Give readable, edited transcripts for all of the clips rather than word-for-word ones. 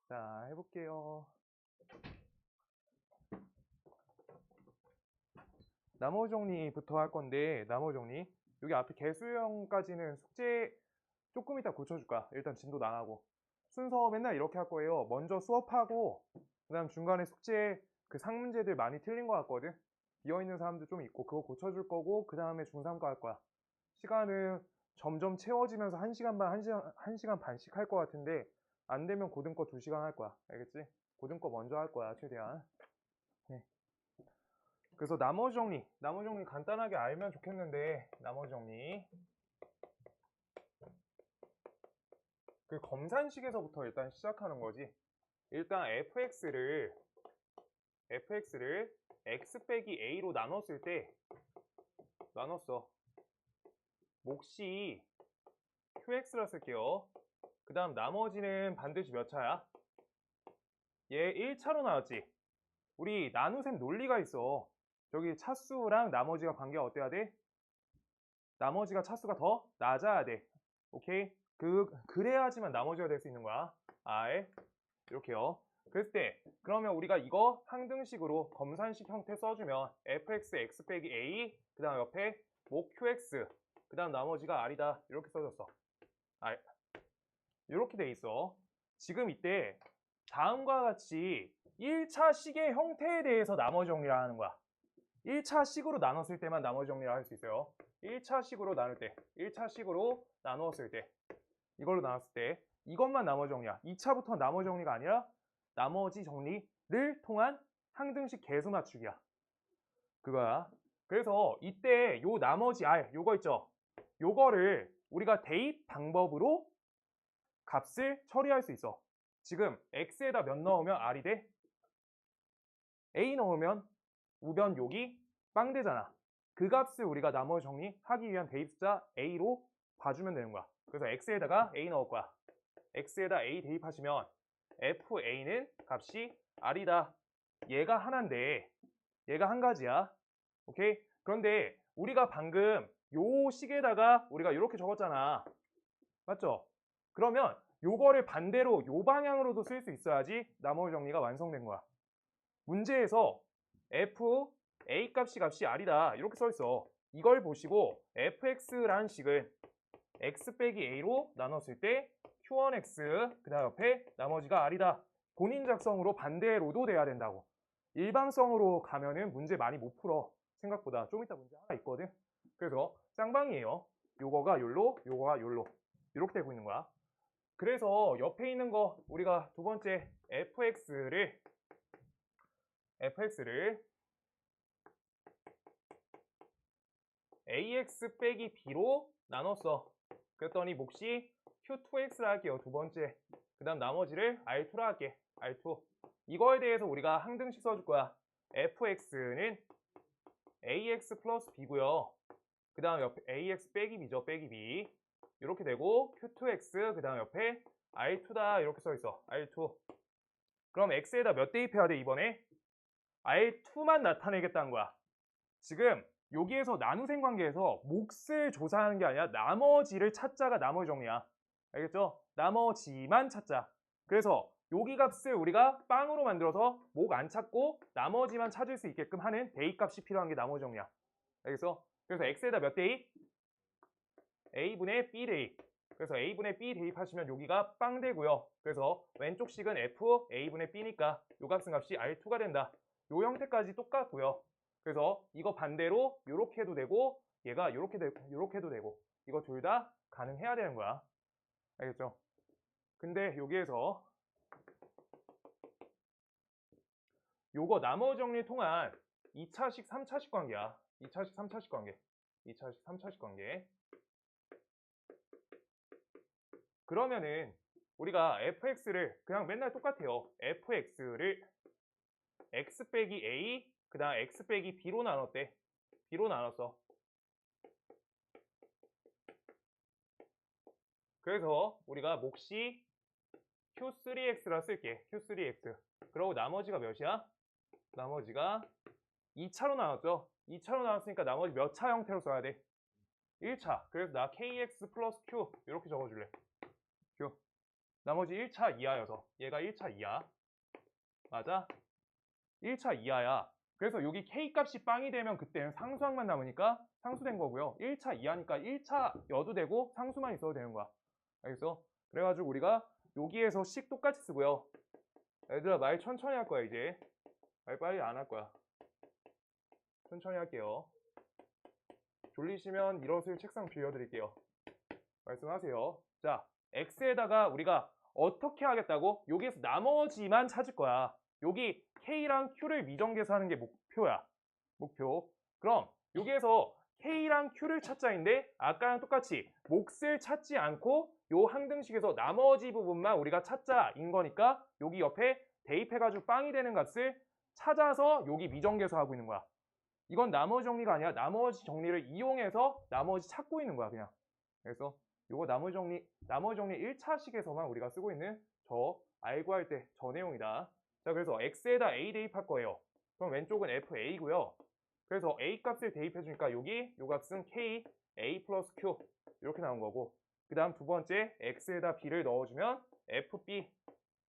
자, 해볼게요. 나머 정리부터 할 건데, 나머 정리. 여기 앞에 개수형까지는 숙제 조금 이따 고쳐줄까? 일단 진도 나가고. 순서 맨날 이렇게 할 거예요. 먼저 수업하고, 그 다음 중간에 숙제 그 상문제들 많이 틀린 것 같거든? 비어있는 사람도 좀 있고, 그거 고쳐줄 거고, 그 다음에 중3거 할 거야. 시간은 점점 채워지면서 1시간 반, 1시간 반씩 할 것 같은데, 안 되면 고등거 2시간 할 거야. 알겠지? 고등거 먼저 할 거야, 최대한. 네. 그래서 나머 정리 간단하게 알면 좋겠는데, 나머 정리. 그 검산식에서부터 일단 시작하는 거지. 일단 fx를 x 빼기 a로 나눴을 때, 나눴어. 몫이 qx라 쓸게요. 그 다음 나머지는 반드시 몇 차야? 얘 1차로 나왔지? 우리 나눗셈 논리가 있어. 저기 차수랑 나머지가 관계가 어때야 돼? 나머지가 차수가 더 낮아야 돼. 오케이? 그래야지만 나머지가 될 수 있는 거야. R. 이렇게요. 그랬을 때, 그러면 우리가 이거 항등식으로 검산식 형태 써주면 fx, x 빼기 a, 그 다음 옆에 목 qx, 그 다음 나머지가 r이다. 이렇게 써졌어. R. 이렇게 돼 있어. 지금 이때 다음과 같이 1차 식의 형태에 대해서 나머지 정리를 하는 거야. 1차 식으로 나눴을 때만 나머지 정리를 할 수 있어요. 1차 식으로 나눌 때, 1차 식으로 나누었을 때, 이걸로 나눴을 때 이것만 나머지 정리야. 2차부터 나머지 정리가 아니라 나머지 정리를 통한 항등식 계수 맞추기야. 그거야. 그래서 이때 요 나머지 R, 요거 있죠? 요거를 우리가 대입 방법으로 값을 처리할 수 있어. 지금 x에다 몇 넣으면 r이 돼? a 넣으면 우변 여기 빵 되잖아. 그 값을 우리가 나머지 정리하기 위한 대입숫자 a로 봐주면 되는 거야. 그래서 x에다가 a 넣을 거야. x에다 a 대입하시면 fa는 값이 r이다. 얘가 하나인데 얘가 한 가지야. 오케이? 그런데 우리가 방금 요 식에다가 우리가 이렇게 적었잖아. 맞죠? 그러면 요거를 반대로 요 방향으로도 쓸 수 있어야지 나머지 정리가 완성된 거야. 문제에서 f a 값이 r이다 이렇게 써 있어. 이걸 보시고 fx라는 식은 x 빼기 a로 나눴을 때 q1x 그 다음 옆에 나머지가 r이다. 본인 작성으로 반대로도 돼야 된다고. 일방성으로 가면은 문제 많이 못 풀어. 생각보다 좀 이따 문제 하나 있거든. 그래서 쌍방이에요. 요거가 욜로, 요거가 욜로. 이렇게 되고 있는 거야. 그래서 옆에 있는 거 우리가 두 번째 fx를 ax 빼기 b로 나눴어. 그랬더니 몫이 q2x라 할게요. 두 번째. 그 다음 나머지를 r2라 할게. r2. 이거에 대해서 우리가 항등식 써줄 거야. fx는 ax 플러스 b고요. 그 다음 옆에 ax 빼기 b죠. 빼기 b. 이렇게 되고 q2x 그 다음 옆에 r2다 이렇게 써 있어. r2. 그럼 x에다 몇 대입해야 돼 이번에? r2만 나타내겠다는 거야. 지금 여기에서 나눗셈 관계에서 몫을 조사하는 게 아니라 나머지를 찾자가 나머지 정리야. 알겠죠? 나머지만 찾자. 그래서 여기 값을 우리가 빵으로 만들어서 목 안 찾고 나머지만 찾을 수 있게끔 하는 대입값이 필요한 게 나머지 정리야. 알겠어? 그래서 x에다 몇 대입? a분의 b 대입. 그래서 a분의 b 대입하시면 여기가 빵 되고요. 그래서 왼쪽 식은 f a분의 b니까 요 값은 값이 r2가 된다. 요 형태까지 똑같고요. 그래서 이거 반대로 요렇게 해도 되고 얘가 요렇게 해도 되고 이거 둘 다 가능해야 되는 거야. 알겠죠? 근데 여기에서 요거 나머지 정리 통한 2차식, 3차식 관계야. 2차식, 3차식 관계. 2차식, 3차식 관계. 그러면은 우리가 fx를 그냥 맨날 똑같아요. fx를 x 빼기 a 그 다음 x 빼기 b로 나눴대. b로 나눴어. 그래서 우리가 몫이 q3x라 쓸게. q3x. 그리고 나머지가 몇이야? 나머지가 2차로 나눴죠. 2차로 나눴으니까 나머지 몇 차 형태로 써야 돼? 1차. 그래서 나 kx 플러스 q 이렇게 적어줄래. q. 나머지 1차 이하여서 얘가 1차 이하. 맞아? 1차 이하야. 그래서 여기 K 값이 빵이 되면 그때는 상수항만 남으니까 상수된 거고요. 1차 이하니까 1차여도 되고 상수만 있어도 되는 거야. 알겠어? 그래가지고 우리가 여기에서 식 똑같이 쓰고요. 얘들아 말 천천히 할 거야 이제. 말 빨리 안 할 거야. 천천히 할게요. 졸리시면 일어설 책상 빌려드릴게요. 말씀하세요. 자, x에다가 우리가 어떻게 하겠다고? 여기에서 나머지만 찾을 거야. 여기 k랑 q를 미정계산하는 게 목표야. 목표. 그럼 여기에서 k랑 q를 찾자인데 아까랑 똑같이 몫을 찾지 않고 요 항등식에서 나머지 부분만 우리가 찾자인 거니까 여기 옆에 대입해가지고 빵이 되는 값을 찾아서 여기 미정계수하고 있는 거야. 이건 나머지 정리가 아니라 나머지 정리를 이용해서 나머지 찾고 있는 거야 그냥. 그래서 요거 나머지 정리 1차식에서만 우리가 쓰고 있는 저 알고 할 때 저 내용이다. 자, 그래서 x에다 a 대입할 거예요. 그럼 왼쪽은 fa고요. 그래서 a 값을 대입해 주니까 여기 요 값은 k a 플러스 q 이렇게 나온 거고, 그 다음 두 번째 x에다 b를 넣어주면 fb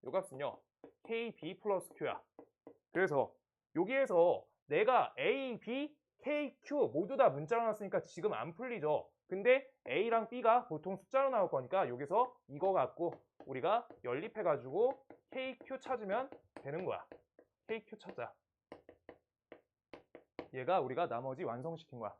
요 값은요 kb 플러스 q야. 그래서 여기에서 내가 a, b, k, q 모두 다 문자로 나왔으니까 지금 안 풀리죠. 근데 a랑 b가 보통 숫자로 나올 거니까 여기서 이거 갖고 우리가 연립해가지고 k, q 찾으면 되는 거야. k, q 찾자. 얘가 우리가 나머지 완성시킨 거야.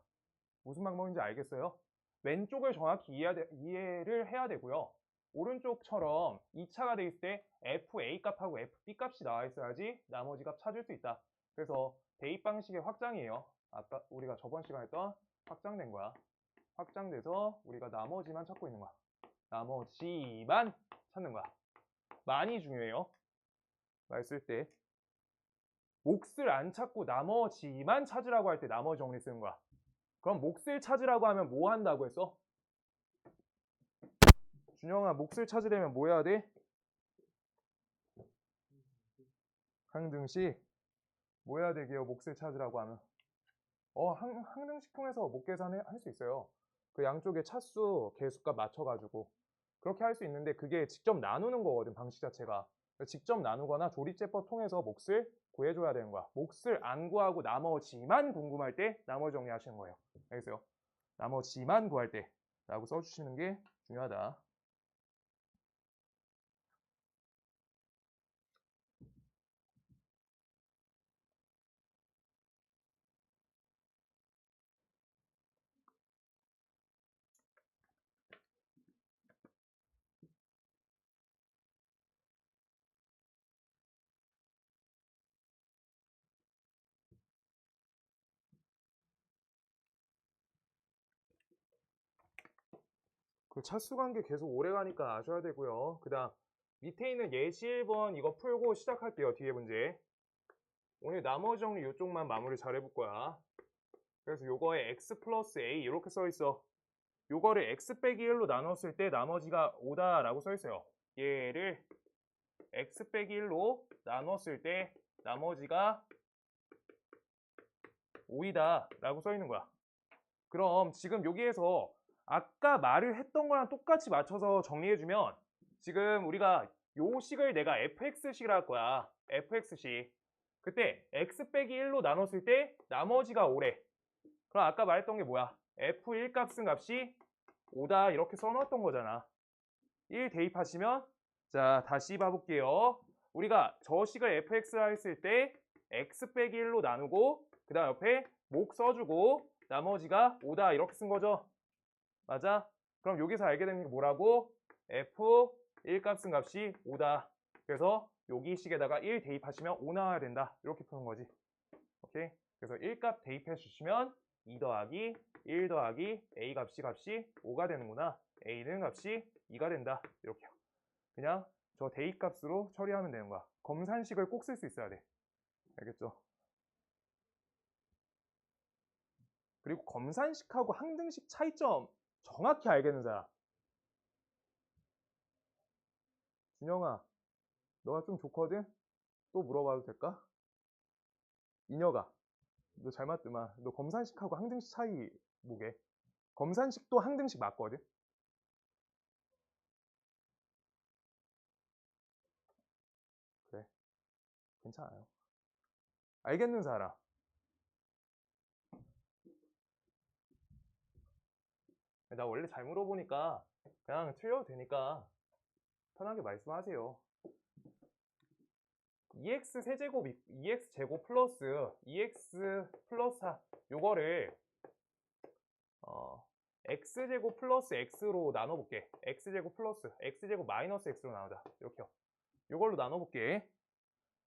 무슨 방법인지 알겠어요? 왼쪽을 정확히 이해를 해야 되고요. 오른쪽처럼 2차가 돼 있을 때 FA 값하고 FB 값이 나와 있어야지 나머지 값 찾을 수 있다. 그래서 대입 방식의 확장이에요. 아까 우리가 저번 시간에 했던 확장된 거야. 확장돼서 우리가 나머지만 찾고 있는 거야. 나머지만 찾는 거야. 많이 중요해요. 말 쓸 때. 몫을 안 찾고 나머지만 찾으라고 할 때 나머지 정리 쓰는 거야. 그럼 몫을 찾으라고 하면 뭐 한다고 했어? 준영아, 몫을 찾으려면 뭐 해야 돼? 항등식. 뭐 해야 되게요? 몫을 찾으라고 하면. 항등식 통해서 목 계산할 수 있어요. 그 양쪽에 차수, 개수값 맞춰가지고. 그렇게 할 수 있는데 그게 직접 나누는 거거든, 방식 자체가. 직접 나누거나 조립제법 통해서 몫을 구해줘야 되는 거야. 몫을 안 구하고 나머지만 궁금할 때 나머지 정리하시는 거예요. 알겠어요? 나머지만 구할 때 라고 써주시는 게 중요하다. 그 차수 관계 계속 오래 가니까 아셔야 되고요. 그 다음 밑에 있는 예시 1번 이거 풀고 시작할게요. 뒤에 문제. 오늘 나머지 정리 이쪽만 마무리 잘 해볼 거야. 그래서 요거에 x 플러스 a 이렇게 써 있어. 요거를 x 빼기 1로 나눴을 때 나머지가 5다 라고 써 있어요. 얘를 x 빼기 1로 나눴을 때 나머지가 5이다 라고 써 있는 거야. 그럼 지금 여기에서 아까 말을 했던 거랑 똑같이 맞춰서 정리해주면 지금 우리가 요 식을 내가 fx식을 할 거야. fx식. 그때 x 빼기 1로 나눴을 때 나머지가 5래. 그럼 아까 말했던 게 뭐야? f1 값은 값이 5다 이렇게 써놨던 거잖아. 1 대입하시면 자 다시 봐볼게요. 우리가 저 식을 fx라 했을 때 x 빼기 1로 나누고 그 다음 옆에 목 써주고 나머지가 5다 이렇게 쓴 거죠. 맞아? 그럼 여기서 알게 되는 게 뭐라고? f1 값은 값이 5다. 그래서 여기 식에다가 1 대입하시면 5 나와야 된다. 이렇게 푸는 거지. 오케이? 그래서 1값 대입해 주시면 2 더하기 1 더하기 a 값이 5가 되는구나. a는 값이 2가 된다. 이렇게요. 그냥 저 대입값으로 처리하면 되는 거야. 검산식을 꼭 쓸 수 있어야 돼. 알겠죠? 그리고 검산식하고 항등식 차이점 정확히 알겠는 사람. 준영아, 너가 좀 좋거든? 또 물어봐도 될까? 인혁아, 너 잘 맞더만. 너 검산식하고 항등식 차이 뭐게? 검산식도 항등식 맞거든? 괜찮아요. 알겠는 사람. 나 원래 잘 물어보니까 그냥 틀려도 되니까 편하게 말씀하세요. 2x 세제곱, 2x 제곱 플러스 2x 플러스 4 요거를 x제곱 플러스 x로 나눠볼게. x제곱 플러스 x제곱 마이너스 x로 나누자. 이렇게요. 요걸로 나눠볼게.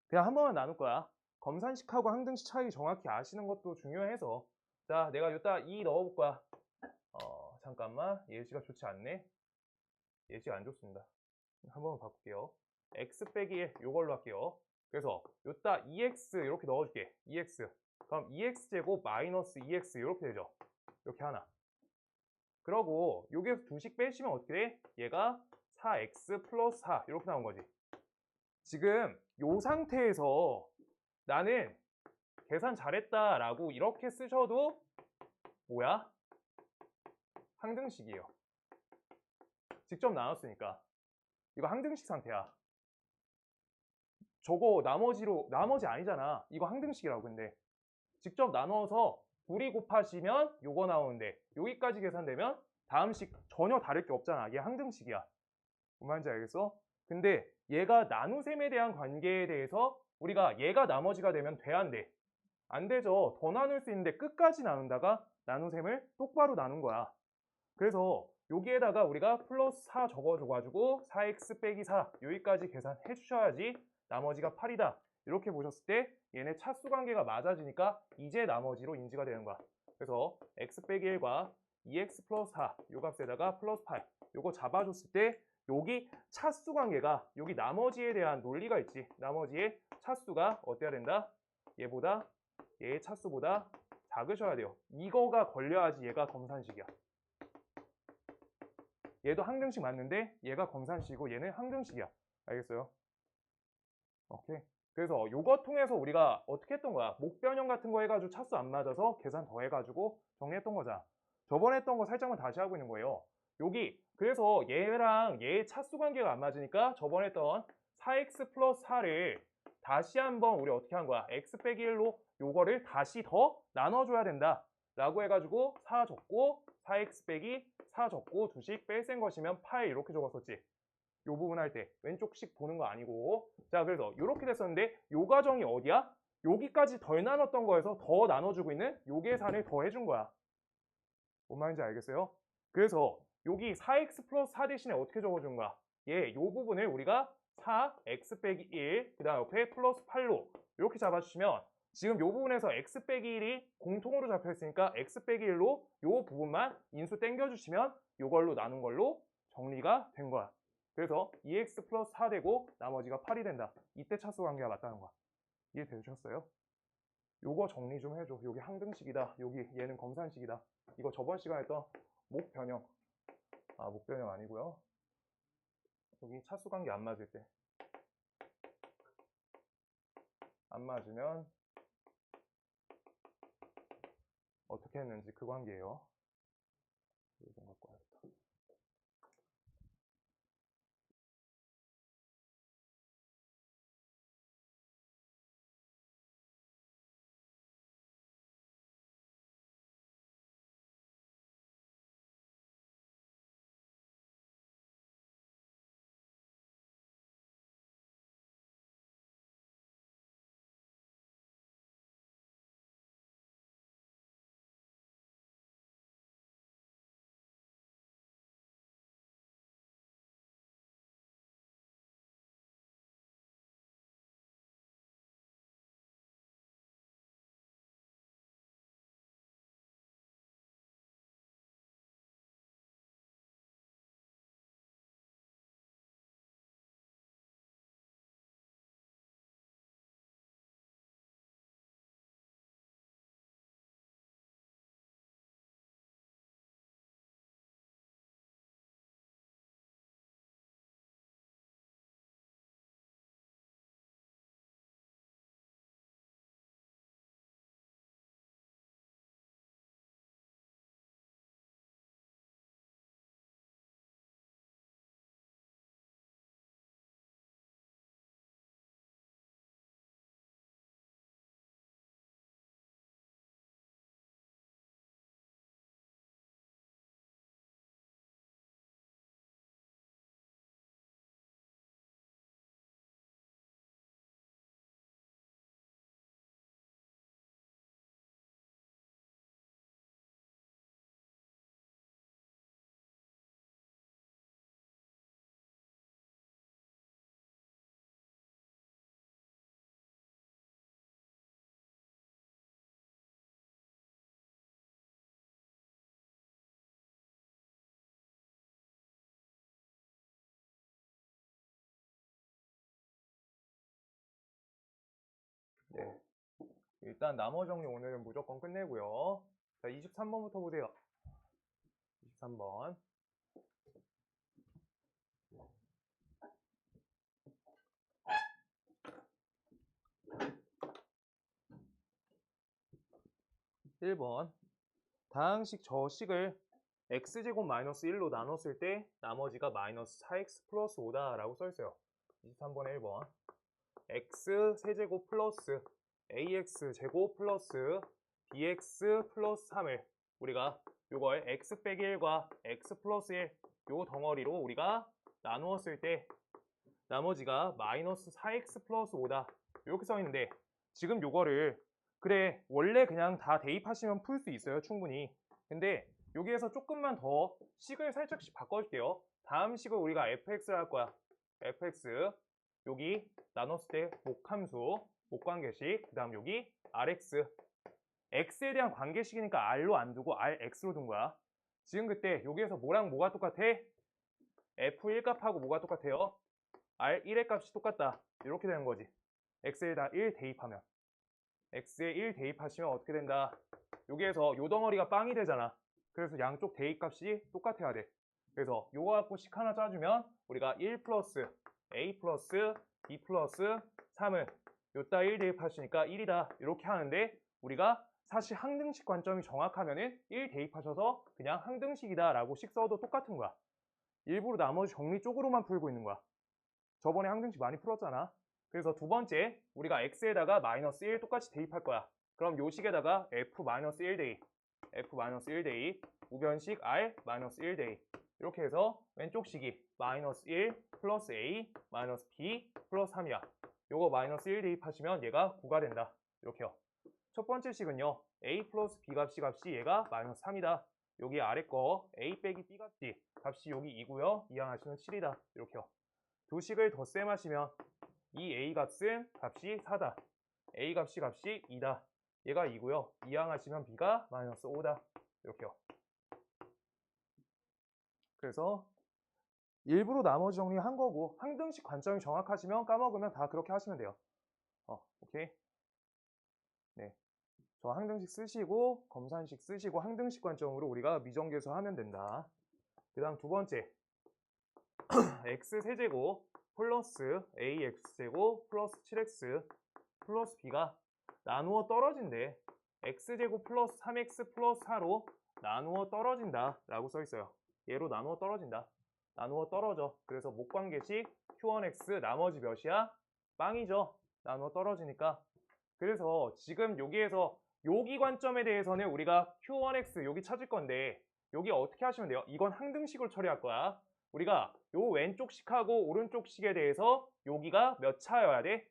그냥 한 번만 나눌 거야. 검산식하고 항등식 차이 정확히 아시는 것도 중요해서. 자, 내가 여기다 2 넣어볼 거야. 잠깐만. 예시가 좋지 않네. 예시가 안 좋습니다. 한 번만 바꿀게요. x 빼기 1 요걸로 할게요. 그래서 여기다 2x 이렇게 넣어줄게. 2x. 그럼 2x제곱 마이너스 2x 이렇게 되죠. 이렇게 하나. 그러고 여기에서 두씩 빼시면 어떻게 돼? 얘가 4x 플러스 4 이렇게 나온 거지. 지금 요 상태에서 나는 계산 잘했다 라고 이렇게 쓰셔도 뭐야? 항등식이에요. 직접 나눴으니까. 이거 항등식 상태야. 저거 나머지 아니잖아. 이거 항등식이라고. 근데 직접 나눠서 둘이 곱하시면 요거 나오는데 여기까지 계산되면 다음 식 전혀 다를 게 없잖아. 얘 항등식이야. 뭔 말인지 알겠어? 근데 얘가 나누셈에 대한 관계에 대해서 우리가 얘가 나머지가 되면 돼, 안 돼? 안 되죠. 더 나눌 수 있는데 끝까지 나눈다가 나누셈을 똑바로 나눈 거야. 그래서 여기에다가 우리가 플러스 4 적어줘가지고 4x 빼기 4 여기까지 계산해 주셔야지 나머지가 8이다. 이렇게 보셨을 때 얘네 차수 관계가 맞아지니까 이제 나머지로 인지가 되는 거야. 그래서 x 빼기 1과 2x 플러스 4 요 값에다가 플러스 8 요거 잡아줬을 때 여기 차수 관계가 여기 나머지에 대한 논리가 있지. 나머지의 차수가 어때야 된다? 얘의 차수보다 작으셔야 돼요. 이거가 걸려야지 얘가 검산식이야. 얘도 항등식 맞는데 얘가 검산식이고 얘는 항등식이야. 알겠어요? 오케이. 그래서 요거 통해서 우리가 어떻게 했던 거야? 목변형 같은 거 해가지고 차수 안 맞아서 계산 더 해가지고 정리했던 거잖아. 저번에 했던 거 살짝만 다시 하고 있는 거예요. 여기 그래서 얘랑 얘의 차수 관계가 안 맞으니까 저번에 했던 4x 플러스 4를 다시 한번 우리 어떻게 한 거야? x 빼기 1로 요거를 다시 더 나눠줘야 된다 라고 해가지고 4 적고 4x 빼기 4 적고 두씩 뺄센 것이면 8 이렇게 적었었지. 요 부분 할 때 왼쪽씩 보는 거 아니고. 자, 그래서 이렇게 됐었는데 요 과정이 어디야? 여기까지 덜 나눴던 거에서 더 나눠주고 있는 요 계산을 더 해준 거야. 뭔 말인지 알겠어요? 그래서 여기 4x 플러스 4 대신에 어떻게 적어준 거야? 요 부분을 우리가 4x 빼기 1, 그 다음 옆에 플러스 8로 이렇게 잡아주시면 지금 요 부분에서 x 빼기 1이 공통으로 잡혀 있으니까 x 빼기 1로 요 부분만 인수 땡겨주시면 요걸로 나눈 걸로 정리가 된 거야. 그래서 2x 플러스 4 되고 나머지가 8이 된다. 이때 차수 관계가 맞다는 거야. 이해되셨어요? 요거 정리 좀 해줘. 여기 항등식이다. 여기 얘는 검산식이다. 이거 저번 시간에 했던 목변형. 목변형 아니고요. 여기 차수 관계 안 맞을 때. 안 맞으면 어떻게 했는지 그 관계예요. 이거 좀 갖고 와야겠다. 일단 나머지 정리 오늘은 무조건 끝내고요. 자, 23번부터 보세요. 23번. (1번) 다항식 저식을 x제곱 마이너스 1로 나눴을 때 나머지가 마이너스 4x 플러스 5다 라고 써있어요. 23번에 1번 x 세제곱 플러스 ax 제곱 플러스 bx 플러스 3을 우리가 요걸 x 빼기 1과 x 플러스 1 요 덩어리로 우리가 나누었을 때 나머지가 마이너스 4x 플러스 5다 이렇게 써있는데, 지금 요거를 그래 원래 그냥 다 대입하시면 풀 수 있어요, 충분히. 근데 여기에서 조금만 더 식을 살짝씩 바꿔줄게요. 다음 식을 우리가 fx를 할 거야. fx 여기 나눴을 때 목함수 목관계식, 그 다음 여기 rx x에 대한 관계식이니까 r로 안 두고 rx로 둔 거야. 지금 그때 여기에서 뭐랑 뭐가 똑같아? f1 값하고 뭐가 똑같아요? r1의 값이 똑같다 이렇게 되는 거지. x에다 1 대입하면, x에 1 대입하시면 어떻게 된다? 여기에서 요 덩어리가 빵이 되잖아. 그래서 양쪽 대입값이 똑같아야 돼. 그래서 요거 갖고 식 하나 짜주면 우리가 1 플러스 a 플러스 b 플러스 3을 요따 1 대입하시니까 1이다 이렇게 하는데, 우리가 사실 항등식 관점이 정확하면은 1 대입하셔서 그냥 항등식이다 라고 식 써도 똑같은 거야. 일부러 나머지 정리 쪽으로만 풀고 있는 거야. 저번에 항등식 많이 풀었잖아. 그래서 두 번째 우리가 x에다가 마이너스 1 똑같이 대입할 거야. 그럼 요 식에다가 f-1 대입 f-1 대입 우변식 r-1 대입 이렇게 해서 왼쪽 식이 마이너스 1 플러스 a 마이너스 b 플러스 3이야. 요거 마이너스 1 대입하시면 얘가 9가 된다 이렇게요. 첫 번째 식은요 a 플러스 b 값이 얘가 마이너스 3이다. 여기 아래 거 a 빼기 b 값이 여기 2고요. 이항하시면 7이다 이렇게요. 두 식을 덧셈하시면 이 a 값은 값이 4다. a 값이 2다. 얘가 2고요. 이항하시면 b가 마이너스 5다. 이렇게요. 그래서 일부러 나머지 정리한 거고, 항등식 관점이 정확하시면 까먹으면 다 그렇게 하시면 돼요. 오케이. 네. 저 항등식 쓰시고 검산식 쓰시고 항등식 관점으로 우리가 미정계수 하면 된다. 그 다음 두 번째 x 세제곱 플러스 ax제곱 플러스 7x 플러스 b가 나누어 떨어진대. x제곱 플러스 3x 플러스 4로 나누어 떨어진다 라고 써 있어요. 얘로 나누어 떨어진다. 나누어 떨어져. 그래서 목관계식 q1x 나머지 몇이야? 빵이죠. 나누어 떨어지니까. 그래서 지금 여기에서 여기 관점에 대해서는 우리가 q1x 여기 찾을 건데, 여기 어떻게 하시면 돼요? 이건 항등식으로 처리할 거야. 우리가 요 왼쪽 식하고 오른쪽 식에 대해서 여기가 몇 차여야 돼?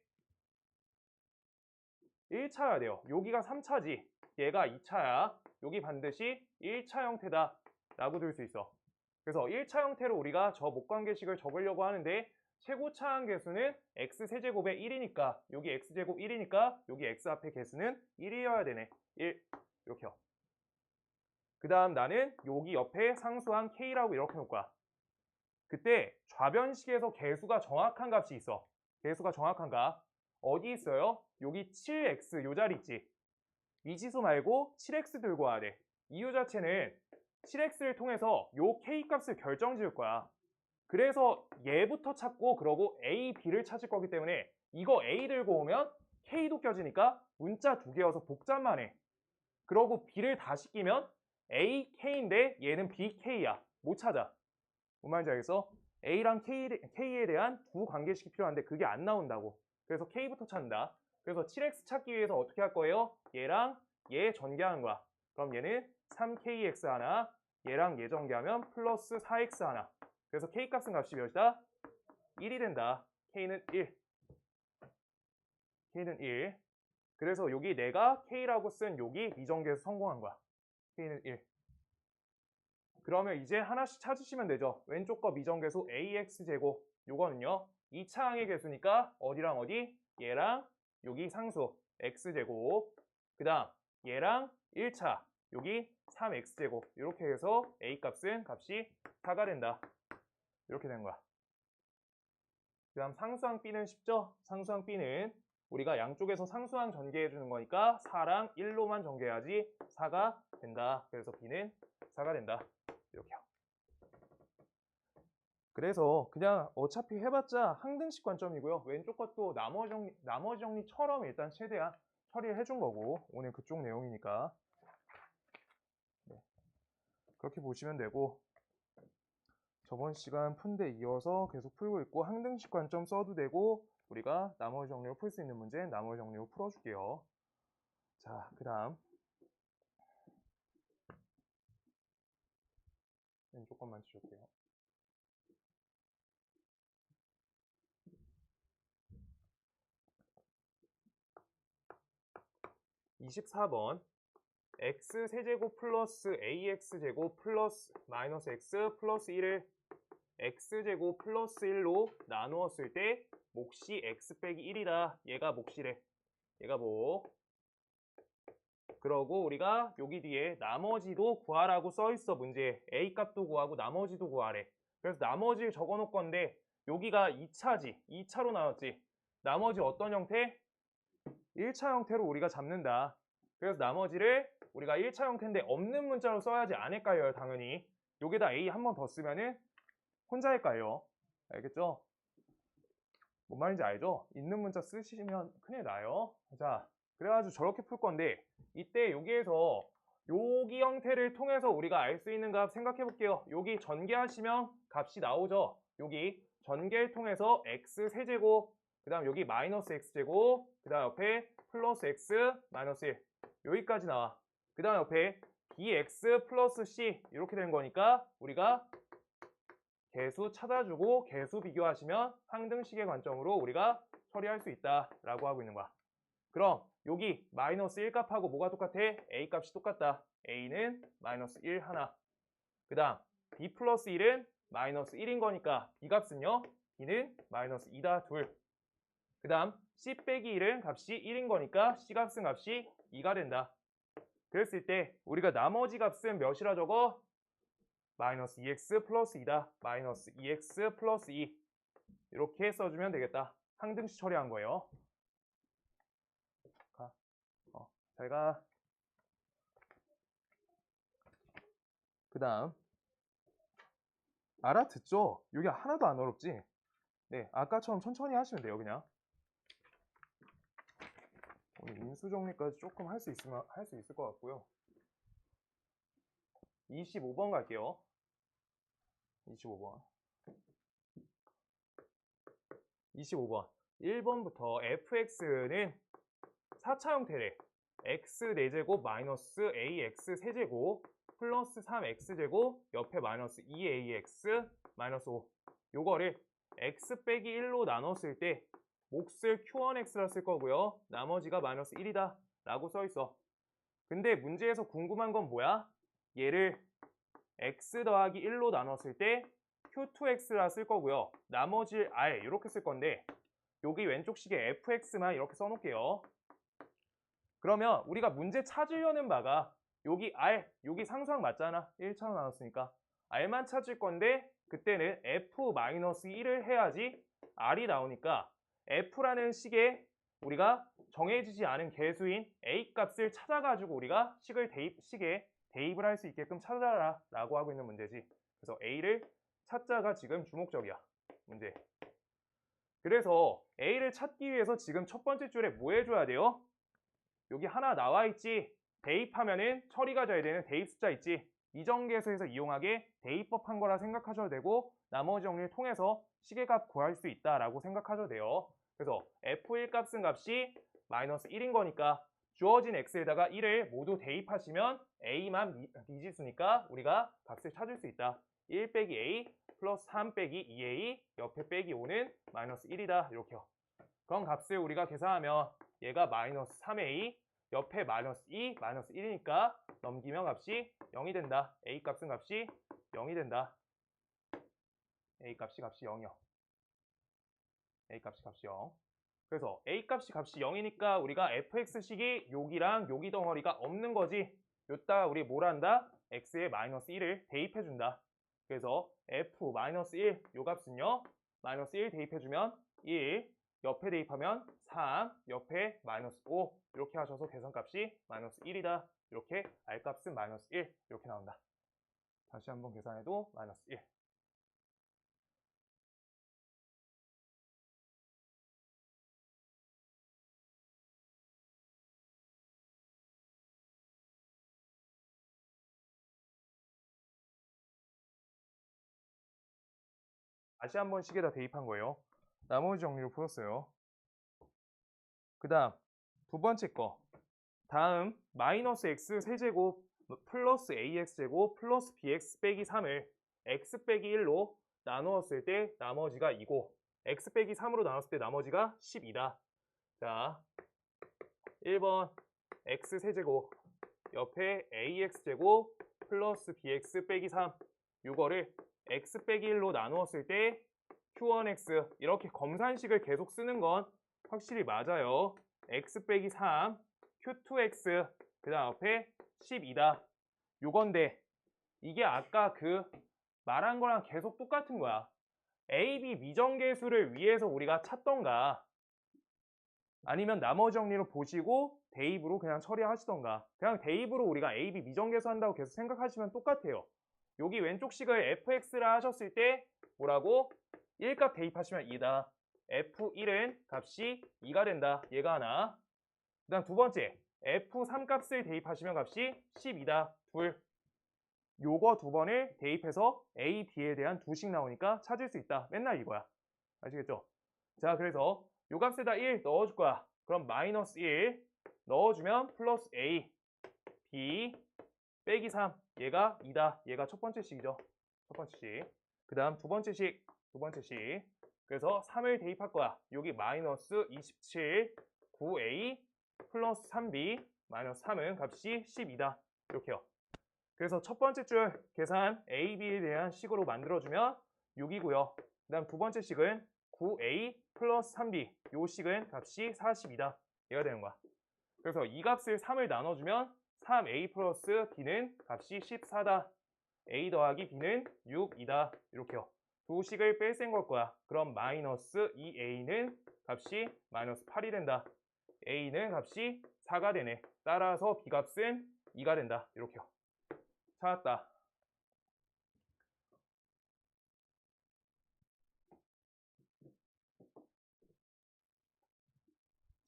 1차여야 돼요. 여기가 3차지. 얘가 2차야. 여기 반드시 1차 형태다 라고 들 수 있어. 그래서 1차 형태로 우리가 저 목관계식을 적으려고 하는데, 최고차 항계수는 x세제곱의 1이니까 여기 x제곱 1이니까 여기 x 앞에 개수는 1이어야 되네. 1 이렇게요. 그 다음 나는 여기 옆에 상수항 k라고 이렇게 놓을 거야. 그때 좌변식에서 개수가 정확한 값이 있어. 개수가 정확한 값 어디 있어요? 여기 7x 요 자리 있지. 미지수 말고 7x 들고 와야 돼. 이유 자체는 7x를 통해서 요 k 값을 결정 지을 거야. 그래서 얘부터 찾고 그러고 a, b를 찾을 거기 때문에 이거 a 들고 오면 k도 껴지니까 문자 두 개여서 복잡만 해. 그러고 b를 다시 끼면 a, k인데 얘는 b, k야. 못 찾아. 뭔 말인지 알겠어? a랑 k에 대한 두 관계식이 필요한데 그게 안 나온다고. 그래서 k부터 찾는다. 그래서 7x 찾기 위해서 어떻게 할 거예요? 얘랑 얘 전개하는 거야. 그럼 얘는 3kx 하나, 얘랑 얘 전개하면 플러스 4x 하나. 그래서 k 값은 값이 몇이다? 1이 된다. k는 1. k는 1. 그래서 여기 내가 k라고 쓴 여기 미정계에서 성공한 거야. k는 1. 그러면 이제 하나씩 찾으시면 되죠. 왼쪽 거 미정계수 ax제곱. 요거는요. 2차 항의 개수니까 어디랑 어디? 얘랑 여기 상수 x제곱. 그 다음 얘랑 1차 여기 3x제곱. 이렇게 해서 a 값은 값이 4가 된다. 이렇게 된 거야. 그 다음 상수항 b는 쉽죠? 상수항 b는 우리가 양쪽에서 상수항 전개해 주는 거니까 4랑 1로만 전개해야지 4가 된다. 그래서 B는 4가 된다. 이렇게요. 그래서 그냥 어차피 해봤자 항등식 관점이고요. 왼쪽 것도 나머지 정리처럼 일단 최대한 처리를 해준 거고, 오늘 그쪽 내용이니까. 네. 그렇게 보시면 되고, 저번 시간 푼 데 이어서 계속 풀고 있고, 항등식 관점 써도 되고, 우리가 나머지 정리로 풀 수 있는 문제 나머지 정리로 풀어줄게요. 자, 그 다음 왼쪽 것만 치울게요. 24번 x세제곱 플러스 ax제곱 플러스 마이너스 x 플러스 1을 x제곱 플러스 1로 나누었을 때 몫이 x 빼기 1이다. 얘가 몫이래. 얘가 뭐? 그러고 우리가 여기 뒤에 나머지도 구하라고 써있어. 문제에 a 값도 구하고 나머지도 구하래. 그래서 나머지를 적어놓을 건데 여기가 2차지. 2차로 나왔지. 나머지 어떤 형태? 1차 형태로 우리가 잡는다. 그래서 나머지를 우리가 1차 형태인데 없는 문자로 써야지 안 헷갈려요. 당연히. 여기다 a 한 번 더 쓰면은 혼자 헷갈려. 알겠죠? 뭔 말인지 알죠? 있는 문자 쓰시면 큰일 나요. 자, 그래가지고 저렇게 풀 건데 이때 여기에서 여기 형태를 통해서 우리가 알 수 있는 값 생각해 볼게요. 여기 전개하시면 값이 나오죠. 여기 전개를 통해서 x 세제곱, 그 다음 여기 마이너스 x제곱, 그 다음 옆에 플러스 x 마이너스 1 여기까지 나와. 그 다음 옆에 bx 플러스 c 이렇게 되는 거니까 우리가 개수 찾아주고 개수 비교하시면 항등식의 관점으로 우리가 처리할 수 있다라고 하고 있는 거야. 그럼 여기 마이너스 1 값하고 뭐가 똑같아? a 값이 똑같다. a는 마이너스 1 하나. 그 다음 b 플러스 1은 마이너스 1인 거니까 b 값은요? b는 마이너스 2다 둘. 그 다음 c 빼기 1은 값이 1인 거니까 c 값은 값이 2가 된다. 그랬을 때 우리가 나머지 값은 몇이라 적어? 마이너스 2x 플러스 2다. 마이너스 2x 플러스 2 이렇게 써주면 되겠다. 항등식 처리한 거예요. 잘 가. 그 다음 알아듣죠? 여기 하나도 안 어렵지? 네, 아까처럼 천천히 하시면 돼요. 그냥 오늘 인수 정리까지 조금 할 수 있으면 할 수 있을 것 같고요. 25번 갈게요. 25번 1번부터 fx는 4차 형태래. x 4제곱 마이너스 ax 세제곱 플러스 3x제곱 옆에 마이너스 2ax 마이너스 5 요거를 x 빼기 1로 나눴을 때 몫을 q1x라 쓸 거고요. 나머지가 마이너스 1이다 라고 써있어. 근데 문제에서 궁금한 건 뭐야? 얘를 x 더하기 1로 나눴을 때 q2x라 쓸 거고요. 나머지 r 이렇게 쓸 건데 여기 왼쪽 식에 fx만 이렇게 써놓을게요. 그러면 우리가 문제 찾으려는 바가 여기 r, 여기 상수항 맞잖아. 1차로 나눴으니까 r만 찾을 건데 그때는 f-1을 해야지 r이 나오니까 f라는 식에 우리가 정해지지 않은 개수인 a 값을 찾아가지고 우리가 식에 대입을 할 수 있게끔 찾아라 라고 하고 있는 문제지. 그래서 a를 찾자가 지금 주목적이야. 문제. 그래서 a를 찾기 위해서 지금 첫 번째 줄에 뭐 해줘야 돼요? 여기 하나 나와 있지. 대입하면은 처리가 돼야 되는 대입 숫자 있지. 이정계에서 이용하게 대입법 한 거라 생각하셔도 되고 나머지 정리를 통해서 시계값 구할 수 있다라고 생각하셔도 돼요. 그래서 f1 값은 값이 마이너스 1인 거니까 주어진 x에다가 1을 모두 대입하시면 a만 미지수니까 우리가 값을 찾을 수 있다. 1 빼기 a 플러스 3 빼기 2a 옆에 빼기 5는 마이너스 1이다. 이렇게요. 그럼 값을 우리가 계산하면 얘가 마이너스 3a 옆에 마이너스 2 마이너스 1이니까 넘기면 값이 0이 된다. a 값은 값이 0이 된다. a 값이 0이요. a 값이 0. 그래서 a 값이 0이니까 우리가 fx식이 여기랑 여기 덩어리가 없는 거지. 요따 우리 뭘 한다? x에 마이너스 1을 대입해 준다. 그래서 f 마이너스 1 요 값은요. 마이너스 1 대입해 주면 1 옆에 대입하면 3, 옆에 마이너스 5 이렇게 하셔서 계산값이 마이너스 1이다. 이렇게 R값은 마이너스 1 이렇게 나온다. 다시 한번 계산해도 마이너스 1. 다시 한번 식에다 대입한 거예요. 나머지 정리를 풀었어요. 그 다음 두 번째 거. 다음 마이너스 x 세제곱 플러스 ax제곱 플러스 bx 빼기 3을 x 빼기 1로 나누었을 때 나머지가 2고 x 빼기 3으로 나눴을 때 나머지가 12다. 자, 1번 x 세제곱 옆에 ax제곱 플러스 bx 빼기 3 이거를 x 빼기 1로 나누었을 때 q1x 이렇게 검산식을 계속 쓰는 건 확실히 맞아요. x 빼기 3 q2x 그 다음 옆에 12다. 요건데 이게 아까 그 말한 거랑 계속 똑같은 거야. a, b 미정계수를 위해서 우리가 찾던가 아니면 나머지 정리로 보시고 대입으로 그냥 처리하시던가 그냥 대입으로 우리가 a, b 미정계수 한다고 계속 생각하시면 똑같아요. 여기 왼쪽 식을 fx라 하셨을 때 뭐라고? 1값 대입하시면 2다. f1은 값이 2가 된다. 얘가 하나. 그 다음 두 번째 f3 값을 대입하시면 값이 12다. 둘. 요거 두 번을 대입해서 a, b에 대한 두식 나오니까 찾을 수 있다. 맨날 이거야. 아시겠죠? 자, 그래서 요 값에다 1 넣어줄 거야. 그럼 마이너스 1 넣어주면 플러스 a, b 빼기 3 얘가 2다. 얘가 첫 번째 식이죠. 첫 번째 식. 그 다음 두 번째 식. 그래서 3을 대입할 거야. 여기 마이너스 27 9a 플러스 3b 마이너스 3은 값이 12다. 이렇게요. 그래서 첫 번째 줄 계산 a, b에 대한 식으로 만들어주면 6이고요. 그 다음 두 번째 식은 9a 플러스 3b 요 식은 값이 40이다. 얘가 되는 거야. 그래서 이 값을 3을 나눠주면 3a 플러스 b는 값이 14다. a 더하기 b는 6이다. 이렇게요. 두 식을 뺄셈 걸 거야. 그럼 마이너스 2a는 값이 마이너스 8이 된다. a는 값이 4가 되네. 따라서 b 값은 2가 된다. 이렇게요.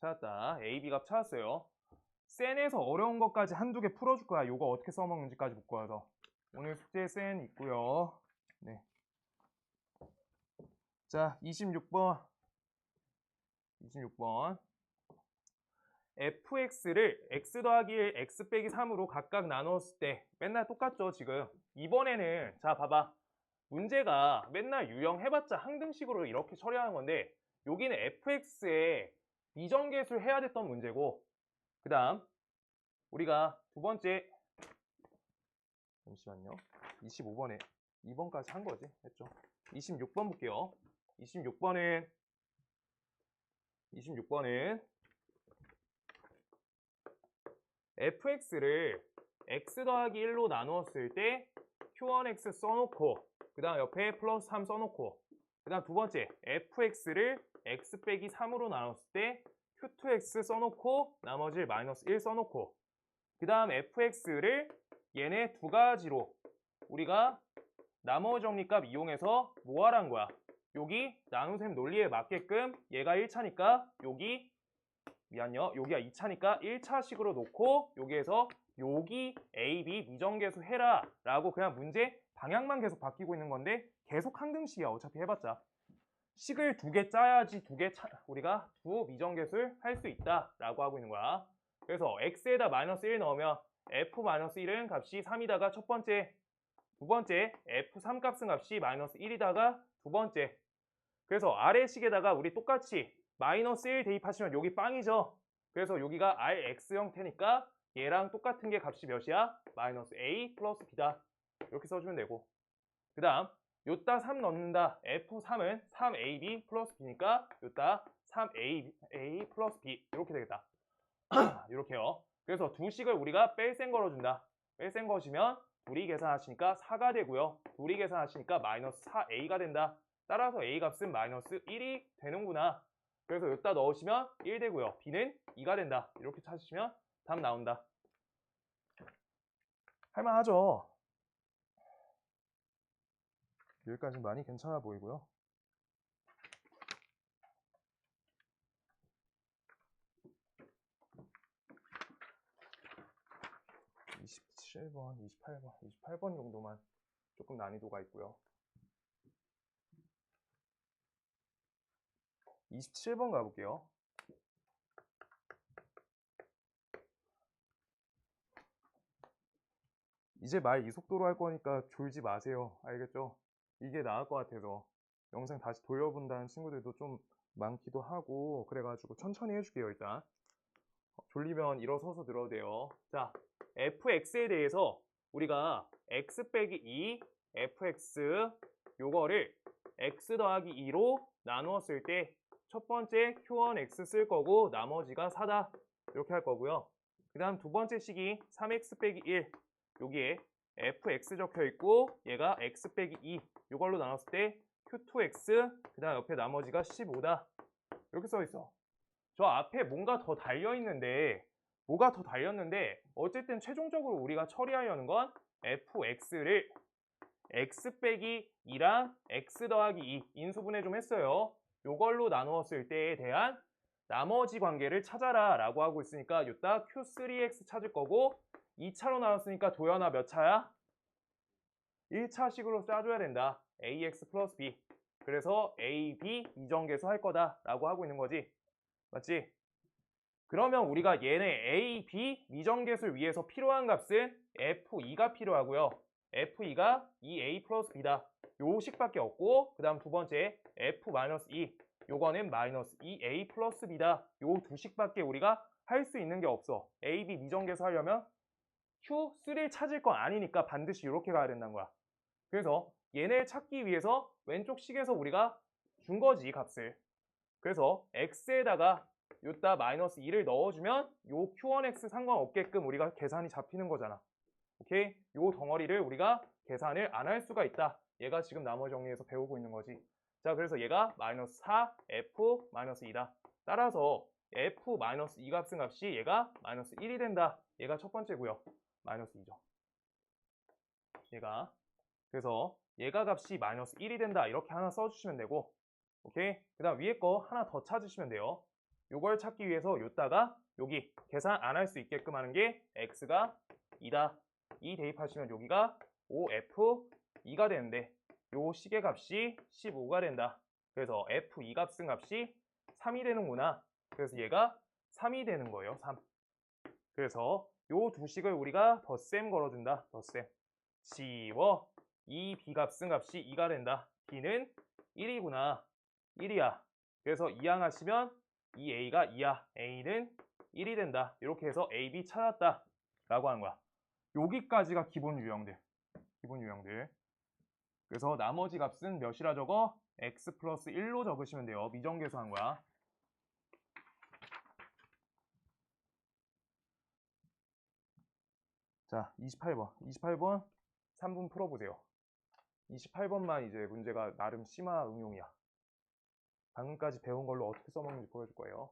찾았다. a, b 값 찾았어요. 센에서 어려운 것까지 한두 개 풀어줄 거야. 요거 어떻게 써먹는지까지 볼 거여서. 오늘 숙제 센 있고요. 네. 자, 26번. fx를 x 더하기 1, x 빼기 3으로 각각 나눴을 때 맨날 똑같죠, 지금. 이번에는 자, 봐봐. 문제가 맨날 유형해봤자 항등식으로 이렇게 처리하는 건데 여기는 fx에 미정계수를 해야 됐던 문제고 그 다음 우리가 두 번째 잠시만요. 25번에 2번까지 한 거지. 했죠. 26번 볼게요. 26번은 fx를 x 더하기 1로 나누었을 때 q1x 써놓고 그 다음 옆에 플러스 3 써놓고 그 다음 두 번째 fx를 x 빼기 3으로 나눴을 때 q2x 써놓고 나머지 마이너스 1 써놓고 그 다음 fx를 얘네 두 가지로 우리가 나머지 정리값 이용해서 뭐 하란 거야? 여기 나눗셈 논리에 맞게끔 얘가 1차니까 여기가 2차니까 1차식으로 놓고 여기에서 여기 A, B 미정계수 해라 라고 그냥 문제 방향만 계속 바뀌고 있는 건데 계속 항등식이야. 어차피 해봤자. 식을 두 개 짜야지 우리가 두 미정계수를 할 수 있다 라고 하고 있는 거야. 그래서 x에다 마이너스 1 넣으면 f-1은 값이 3이다가 첫 번째, 두 번째 f3 값은 값이 마이너스 1이다가 두 번째. 그래서 아래 식에다가 우리 똑같이 마이너스 1 대입하시면 여기 빵이죠. 그래서 여기가 rx 형태니까 얘랑 똑같은 게 값이 몇이야? 마이너스 a 플러스 b다. 이렇게 써주면 되고 그 다음 요따 3 넣는다. f3은 3ab 플러스 b니까 요따 3a 플러스 b 이렇게 되겠다. 이렇게요. 그래서 두 식을 우리가 뺄셈 걸어준다. 뺄셈 거시면 둘이 계산하시니까 4가 되고요. 둘이 계산하시니까 마이너스 4a가 된다. 따라서 a 값은 마이너스 1이 되는구나. 그래서 여기다 넣으시면 1 되고요. b는 2가 된다. 이렇게 찾으시면 답 나온다. 할만하죠? 여기까지는 많이 괜찮아 보이고요. 27번, 28번, 28번 정도만 조금 난이도가 있고요. 27번 가볼게요. 이제 말 이속도로 할 거니까 졸지 마세요. 알겠죠? 이게 나을 것 같아서 영상 다시 돌려본다는 친구들도 좀 많기도 하고 그래가지고 천천히 해줄게요. 일단 졸리면 일어서서 들어도 돼요. 자, fx에 대해서 우리가 x 빼기 2 fx 요거를 x 더하기 2로 나누었을 때 첫 번째 q1x 쓸 거고 나머지가 4다 이렇게 할 거고요. 그 다음 두 번째 식이 3x 빼기 1 여기에 fx 적혀 있고 얘가 x 빼기 2 이걸로 나눴을 때 q2x 그 다음 옆에 나머지가 15다 이렇게 써 있어. 저 앞에 뭔가 더 달려 있는데 뭐가 더 달렸는데 어쨌든 최종적으로 우리가 처리하려는 건 fx를 x 빼기 2랑 x 더하기 2 인수분해 좀 했어요. 요걸로 나누었을 때에 대한 나머지 관계를 찾아라 라고 하고 있으니까 이따 q3x 찾을 거고 2차로 나눴으니까 도연아 몇 차야? 1차식으로 짜줘야 된다. ax 플러스 b. 그래서 a, b 이정계수 할 거다 라고 하고 있는 거지. 맞지? 그러면 우리가 얘네 a, b 미정계수를 위해서 필요한 값은 f2가 필요하고요. f2가 2a 플러스 b다. 요 식밖에 없고 그 다음 두 번째 f-2 요거는 마이너스 2a 플러스 b다. 요 두 식밖에 우리가 할 수 있는 게 없어. a, b 미정계수 하려면 q3를 찾을 건 아니니까 반드시 이렇게 가야 된다는 거야. 그래서 얘네를 찾기 위해서 왼쪽 식에서 우리가 준 거지 값을. 그래서 x에다가 요따 마이너스 2를 넣어주면 요 q1x 상관없게끔 우리가 계산이 잡히는 거잖아. 오케이? 요 덩어리를 우리가 계산을 안 할 수가 있다. 얘가 지금 나머지 정리해서 배우고 있는 거지. 자, 그래서 얘가 마이너스 4, f 마이너스 2다. 따라서 f 마이너스 2 값은 값이 얘가 마이너스 1이 된다. 얘가 첫 번째고요. 마이너스 2죠. 얘가. 그래서 얘가 값이 마이너스 1이 된다. 이렇게 하나 써주시면 되고 오케이? 그 다음 위에 거 하나 더 찾으시면 돼요. 요걸 찾기 위해서 요따가 여기 계산 안 할 수 있게끔 하는 게 x가 2다. 2 대입하시면 여기가 5f2가 되는데 요 식의 값이 15가 된다. 그래서 f2 값은 값이 3이 되는구나. 그래서 얘가 3이 되는 거예요. 3. 그래서 요 두 식을 우리가 덧셈 걸어준다. 덧셈. 지워. 이 b 값은 값이 2가 된다. b는 1이구나. 1이야. 그래서 이항하시면 이 a가 2야. a는 1이 된다. 이렇게 해서 a, b 찾았다. 라고 하는 거야. 여기까지가 기본 유형들. 기본 유형들. 그래서 나머지 값은 몇이라 적어? x 플러스 1로 적으시면 돼요. 미정계수 한 거야. 자, 28번. 28번 3분 풀어보세요. 28번만 이제 문제가 나름 심화 응용이야. 방금까지 배운 걸로 어떻게 써먹는지 보여줄 거예요.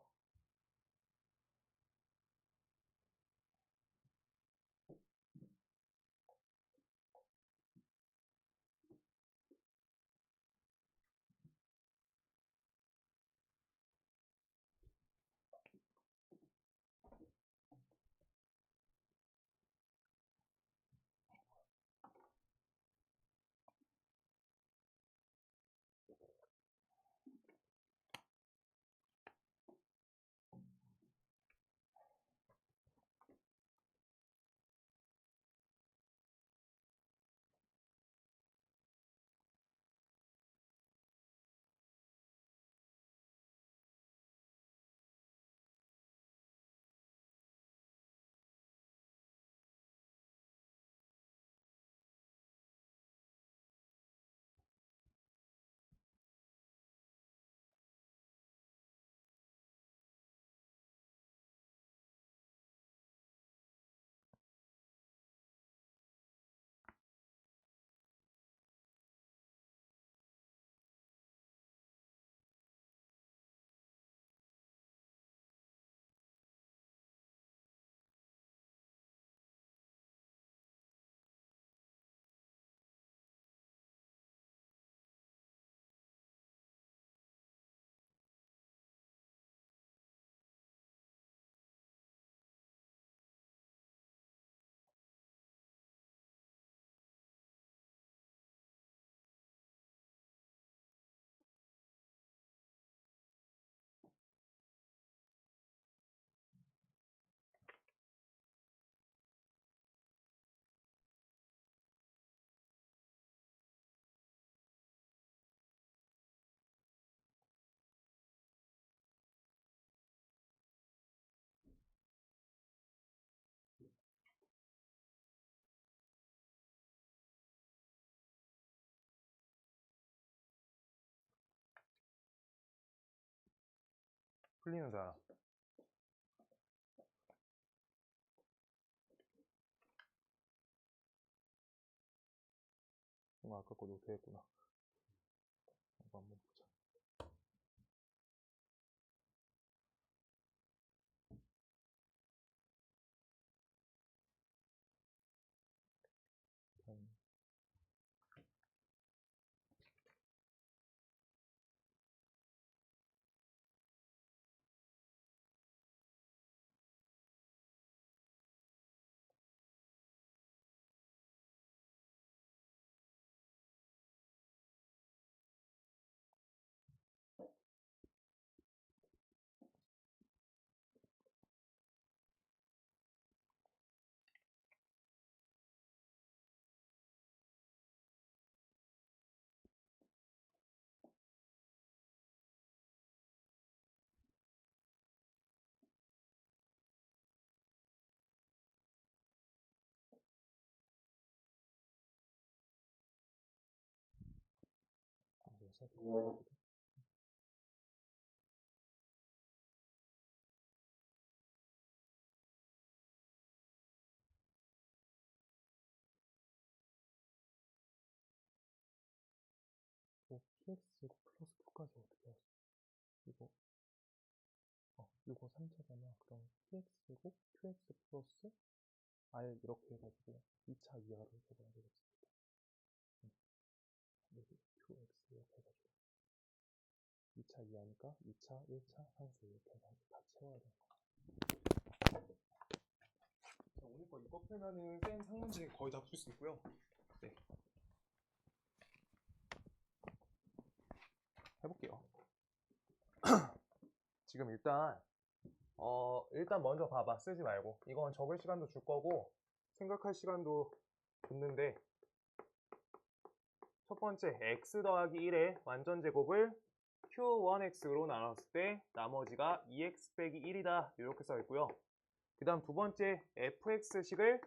풀리는 사람. 아까 거 노트 했구나. 이거 한번 보자. px 플러스 2까지 어떻게 하지? 이거 3차잖아. 그럼 px제곱 qx 플러스 r 이렇게 해가지고 2차 이하로 적어야 되겠습니다. 여기 qx 이렇게 해가지고 2차 이하니까 2차, 1차, 상수 이렇게 해가지고 다 채워야 되는 거야. 자, 오늘 거 이거 풀면은 쌤 상문제 거의 다 풀 수 있고요. 네. 해볼게요. 지금 일단 먼저 봐봐. 쓰지 말고. 이건 적을 시간도 줄 거고 생각할 시간도 줬는데, 첫 번째 x 더하기 1의 완전 제곱을 q1x로 나눴을 때 나머지가 2x 빼기 1이다 이렇게 써 있고요. 그 다음 두 번째 fx식을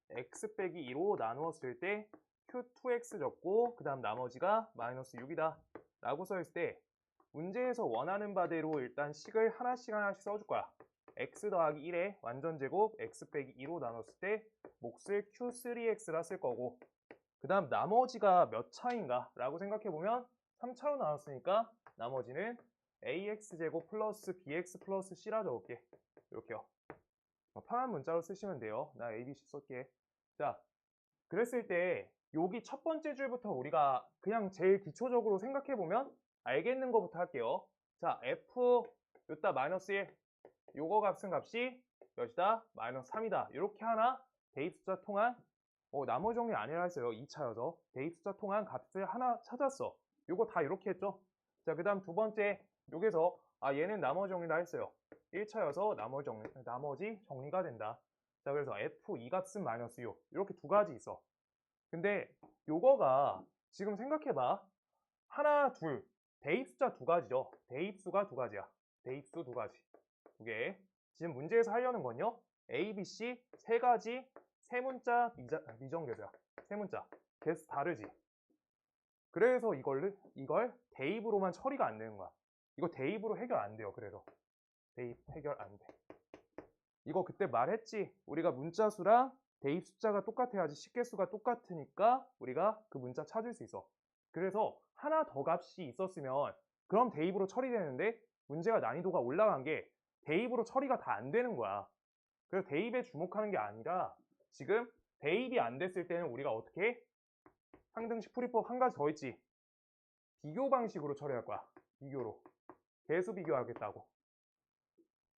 x 빼기 2로 나누었을 때 q2x 적고 그 다음 나머지가 마이너스 6이다 라고 써 있을 때, 문제에서 원하는 바대로 일단 식을 하나씩 써줄 거야. x 더하기 1의 완전 제곱 x 빼기 2로 나눴을 때 몫을 q3x라 쓸 거고, 그 다음 나머지가 몇 차인가 라고 생각해보면 3차로 나눴으니까 나머지는 ax제곱 플러스 bx 플러스 c라 적을게. 이렇게요. 편한 문자로 쓰시면 돼요. 나 abc 쓸게. 자, 그랬을 때 여기 첫 번째 줄부터 우리가 그냥 제일 기초적으로 생각해보면 알겠는 것부터 할게요. 자, f 요따 마이너스 1, 요거 값이 몇이다? 마이너스 3이다. 이렇게 하나 대입숫자 통한, 나머지 정리 아니라 했어요. 2차여서 대입숫자 통한 값을 하나 찾았어. 요거 다 이렇게 했죠. 자, 그 다음 두 번째 여기서 얘는 나머지 정리라 했어요. 1차여서 나머지 정리가 된다. 자, 그래서 f 이 값은 마이너스 6 이렇게 두 가지 있어. 근데 요거가 지금 생각해봐. 하나, 둘, 대입숫자 두 가지죠. 대입수가 두 가지야. 대입수 두 가지. 두 개. 지금 문제에서 하려는 건요, A, B, C 세 가지 세 문자 미정계수야. 세 문자. 개수 다르지. 그래서 이걸 대입으로만 처리가 안 되는 거야. 이거 대입으로 해결 안 돼요. 그래서 대입 해결 안 돼. 이거 그때 말했지. 우리가 문자수랑 대입 숫자가 똑같아야지 식개수가 똑같으니까 우리가 그 문자 찾을 수 있어. 그래서 하나 더 값이 있었으면 그럼 대입으로 처리되는데, 문제가 난이도가 올라간 게 대입으로 처리가 다 안 되는 거야. 그래서 대입에 주목하는 게 아니라 지금 대입이 안 됐을 때는 우리가 어떻게 해? 상등식 풀이법 한 가지 더 있지. 비교 방식으로 처리할 거야. 비교로. 개수 비교하겠다고.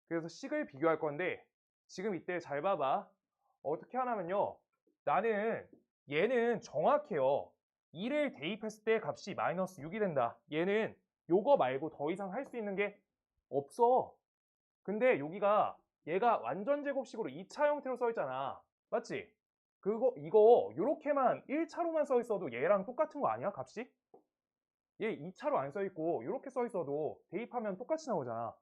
그래서 식을 비교할 건데, 지금 이때 잘 봐봐. 어떻게 하냐면요, 나는 얘는 정확해요. 2를 대입했을 때 값이 마이너스 6이 된다. 얘는 요거 말고 더 이상 할 수 있는 게 없어. 근데 여기가 얘가 완전 제곱식으로 2차 형태로 써 있잖아. 맞지? 이거 요렇게만 1차로만 써 있어도 얘랑 똑같은 거 아니야? 값이? 얘 2차로 안 써 있고 요렇게 써 있어도 대입하면 똑같이 나오잖아.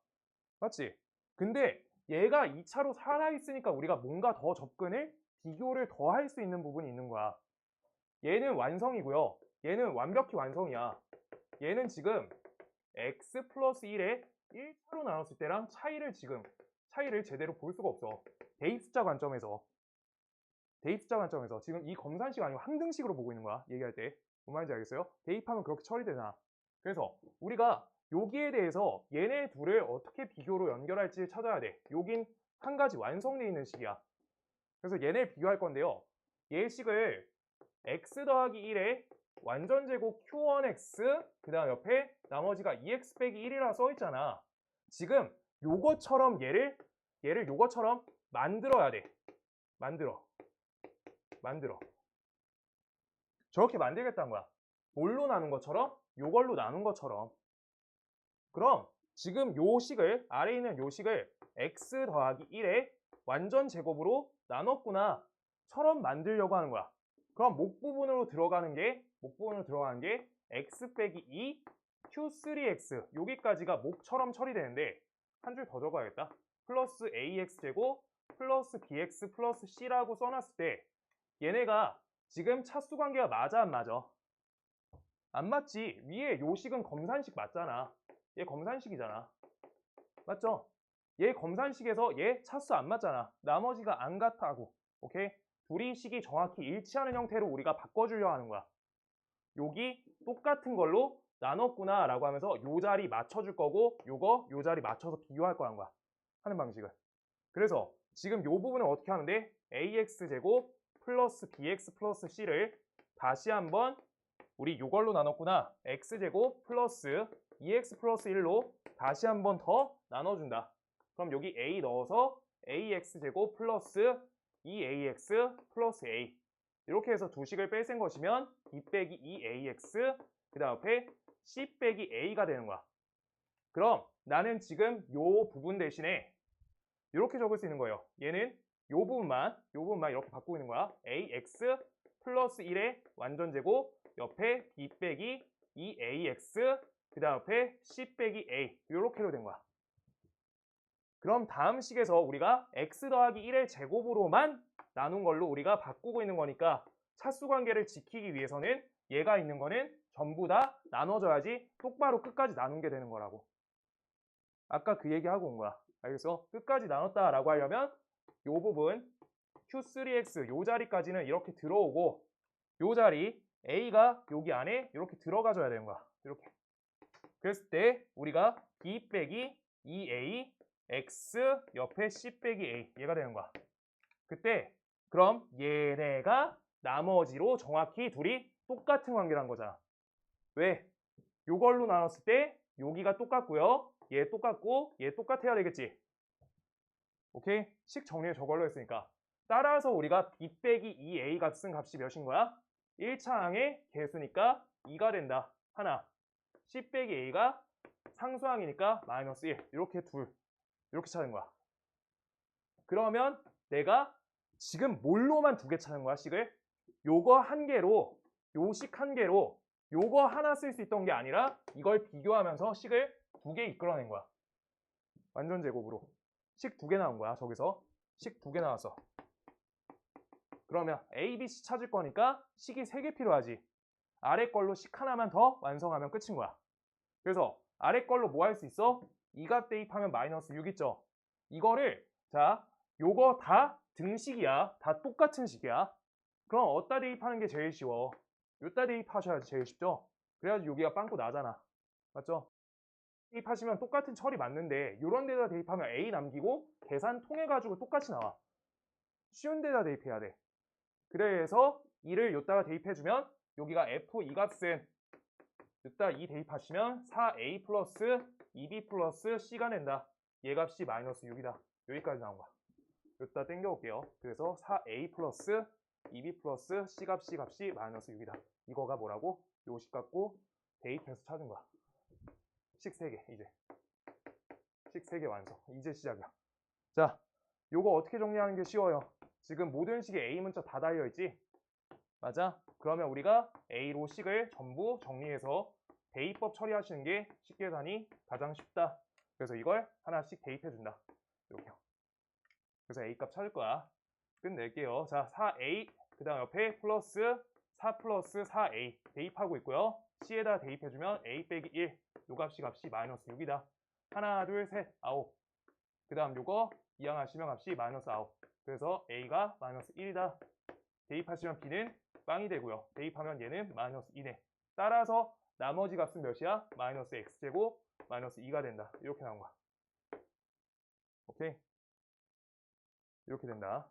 맞지? 근데 얘가 2차로 살아있으니까 우리가 뭔가 더 접근을, 비교를 더 할 수 있는 부분이 있는 거야. 얘는 완성이고요. 얘는 완벽히 완성이야. 얘는 지금 x 플러스 1에 1차로 나눴을 때랑 차이를 제대로 볼 수가 없어. 대입 숫자 관점에서 지금 이 검산식 아니고 항등식으로 보고 있는 거야. 얘기할 때. 뭔 말인지 알겠어요? 대입하면 그렇게 처리되잖아. 그래서 우리가 여기에 대해서 얘네 둘을 어떻게 비교로 연결할지 찾아야 돼. 여긴 한 가지 완성되어 있는 식이야. 그래서 얘네를 비교할 건데요. 얘 식을 x 더하기 1에 완전제곱 q1x 그 다음 옆에 나머지가 2x 빼기 1이라 써있잖아. 지금 요것처럼 얘를 요것처럼 만들어야 돼. 만들어. 저렇게 만들겠다는 거야. 뭘로 나눈 것처럼? 요걸로 나눈 것처럼. 그럼 지금 요 식을, 아래에 있는 요 식을 x 더하기 1에 완전 제곱으로 나눴구나 처럼 만들려고 하는 거야. 그럼 목 부분으로 들어가는 게 x 빼기 2 q3x 여기까지가 목처럼 처리되는데 한 줄 더 적어야겠다. 플러스 ax 제곱 플러스 bx 플러스 c라고 써놨을 때 얘네가 지금 차수 관계가 맞아 안 맞아? 안 맞지. 위에 요 식은 검산식 맞잖아. 얘 검산식이잖아. 맞죠? 얘 검산식에서 얘 차수 안 맞잖아. 나머지가 안 같다고. 오케이? 둘이 식이 정확히 일치하는 형태로 우리가 바꿔주려 하는 거야. 여기 똑같은 걸로 나눴구나 라고 하면서 요 자리 맞춰줄 거고 요 자리 맞춰서 비교할 거란 거야. 하는 방식을. 그래서 지금 요 부분을 어떻게 하는데 ax제곱 플러스 bx 플러스 c를 다시 한번 우리 요걸로 나눴구나. x제곱 플러스 2x 플러스 1로 다시 한번 더 나눠준다. 그럼 여기 a 넣어서 ax제곱 플러스 2ax 플러스 a 이렇게 해서 두 식을 뺄센 것이면 b 빼기 2ax 그 다음 옆에 c 빼기 a가 되는 거야. 그럼 나는 지금 요 부분 대신에 이렇게 적을 수 있는 거예요. 얘는 요 부분만 이렇게 바꾸고 있는 거야. ax 플러스 1의 완전제곱 옆에 b 빼기 2ax 그 다음 옆에 c 빼기 a 이렇게로 된 거야. 그럼 다음 식에서 우리가 x 더하기 1의 제곱으로만 나눈 걸로 우리가 바꾸고 있는 거니까 차수 관계를 지키기 위해서는 얘가 있는 거는 전부 다 나눠져야지 똑바로 끝까지 나눈 게 되는 거라고. 아까 그 얘기 하고 온 거야. 알겠어? 끝까지 나눴다라고 하려면 요 부분 q3x 요 자리까지는 이렇게 들어오고 요 자리 a가 여기 안에 이렇게 들어가줘야 되는 거야. 이렇게. 그랬을 때 우리가 b 빼기 2a x 옆에 c 빼기 a 얘가 되는 거야. 그때 그럼 얘네가 나머지로 정확히 둘이 똑같은 관계란 거잖아. 왜? 요걸로 나눴을 때 여기가 똑같고요. 얘 똑같고 얘 똑같아야 되겠지. 오케이? 식 정리를 저걸로 했으니까. 따라서 우리가 b 빼기 2a 값은 값이 몇인 거야? 1차항의 개수니까 2가 된다. 하나. c 빼기 a가 상수항이니까 마이너스 1. 이렇게 둘. 이렇게 찾는 거야. 그러면 내가 지금 뭘로만 두 개 찾는 거야, 식을? 요거 한 개로, 요 식 한 개로 요거 하나 쓸 수 있던 게 아니라 이걸 비교하면서 식을 두 개 이끌어낸 거야. 완전 제곱으로. 식 두 개 나온 거야, 저기서. 식 두 개 나왔어. 그러면 A, B, C 찾을 거니까 식이 3개 필요하지. 아래 걸로 식 하나만 더 완성하면 끝인 거야. 그래서 아래 걸로 뭐 할 수 있어? 2가 대입하면 마이너스 6 있죠? 이거를 자, 요거 다 등식이야. 다 똑같은 식이야. 그럼 어디다 대입하는 게 제일 쉬워? 요따 대입하셔야지 제일 쉽죠? 그래야지 여기가 빵꾸 나잖아. 맞죠? 대입하시면 똑같은 철이 맞는데 요런 데다 대입하면 A 남기고 계산 통해가지고 똑같이 나와. 쉬운 데다 대입해야 돼. 그래서 2를 요따가 대입해주면 여기가 F2 값은 요따 2 대입하시면 4A 플러스 2B 플러스 C가 낸다. 얘 값이 마이너스 6이다. 여기까지 나온 거야. 요따 땡겨올게요. 그래서 4A 플러스 2B 플러스 C 값이 마이너스 6이다. 이거가 뭐라고? 요 식 갖고 대입해서 찾은 거야. 식 3개 이제. 식 3개 완성. 이제 시작이야. 자, 요거 어떻게 정리하는 게 쉬워요? 지금 모든 식에 A 문자 다 달려있지? 맞아? 그러면 우리가 A로 식을 전부 정리해서 대입법 처리하시는 게 식계산이 가장 쉽다. 그래서 이걸 하나씩 대입해준다. 이렇게요. 그래서 A 값 찾을 거야. 끝낼게요. 자, 4A 그 다음 옆에 플러스 4 플러스 4A 대입하고 있고요. C에다 대입해주면 A 빼기 1 요 값이 마이너스 6이다. 하나, 둘, 셋, 9. 그 다음 요거 이항하시면 값이 마이너스 9. 그래서 A가 마이너스 1이다. 대입하시면 B는 빵이 되고요. 대입하면 얘는 마이너스 2네. 따라서 나머지 값은 몇이야? 마이너스 X제곱 마이너스 2가 된다. 이렇게 나온 거야. 오케이? 이렇게 된다.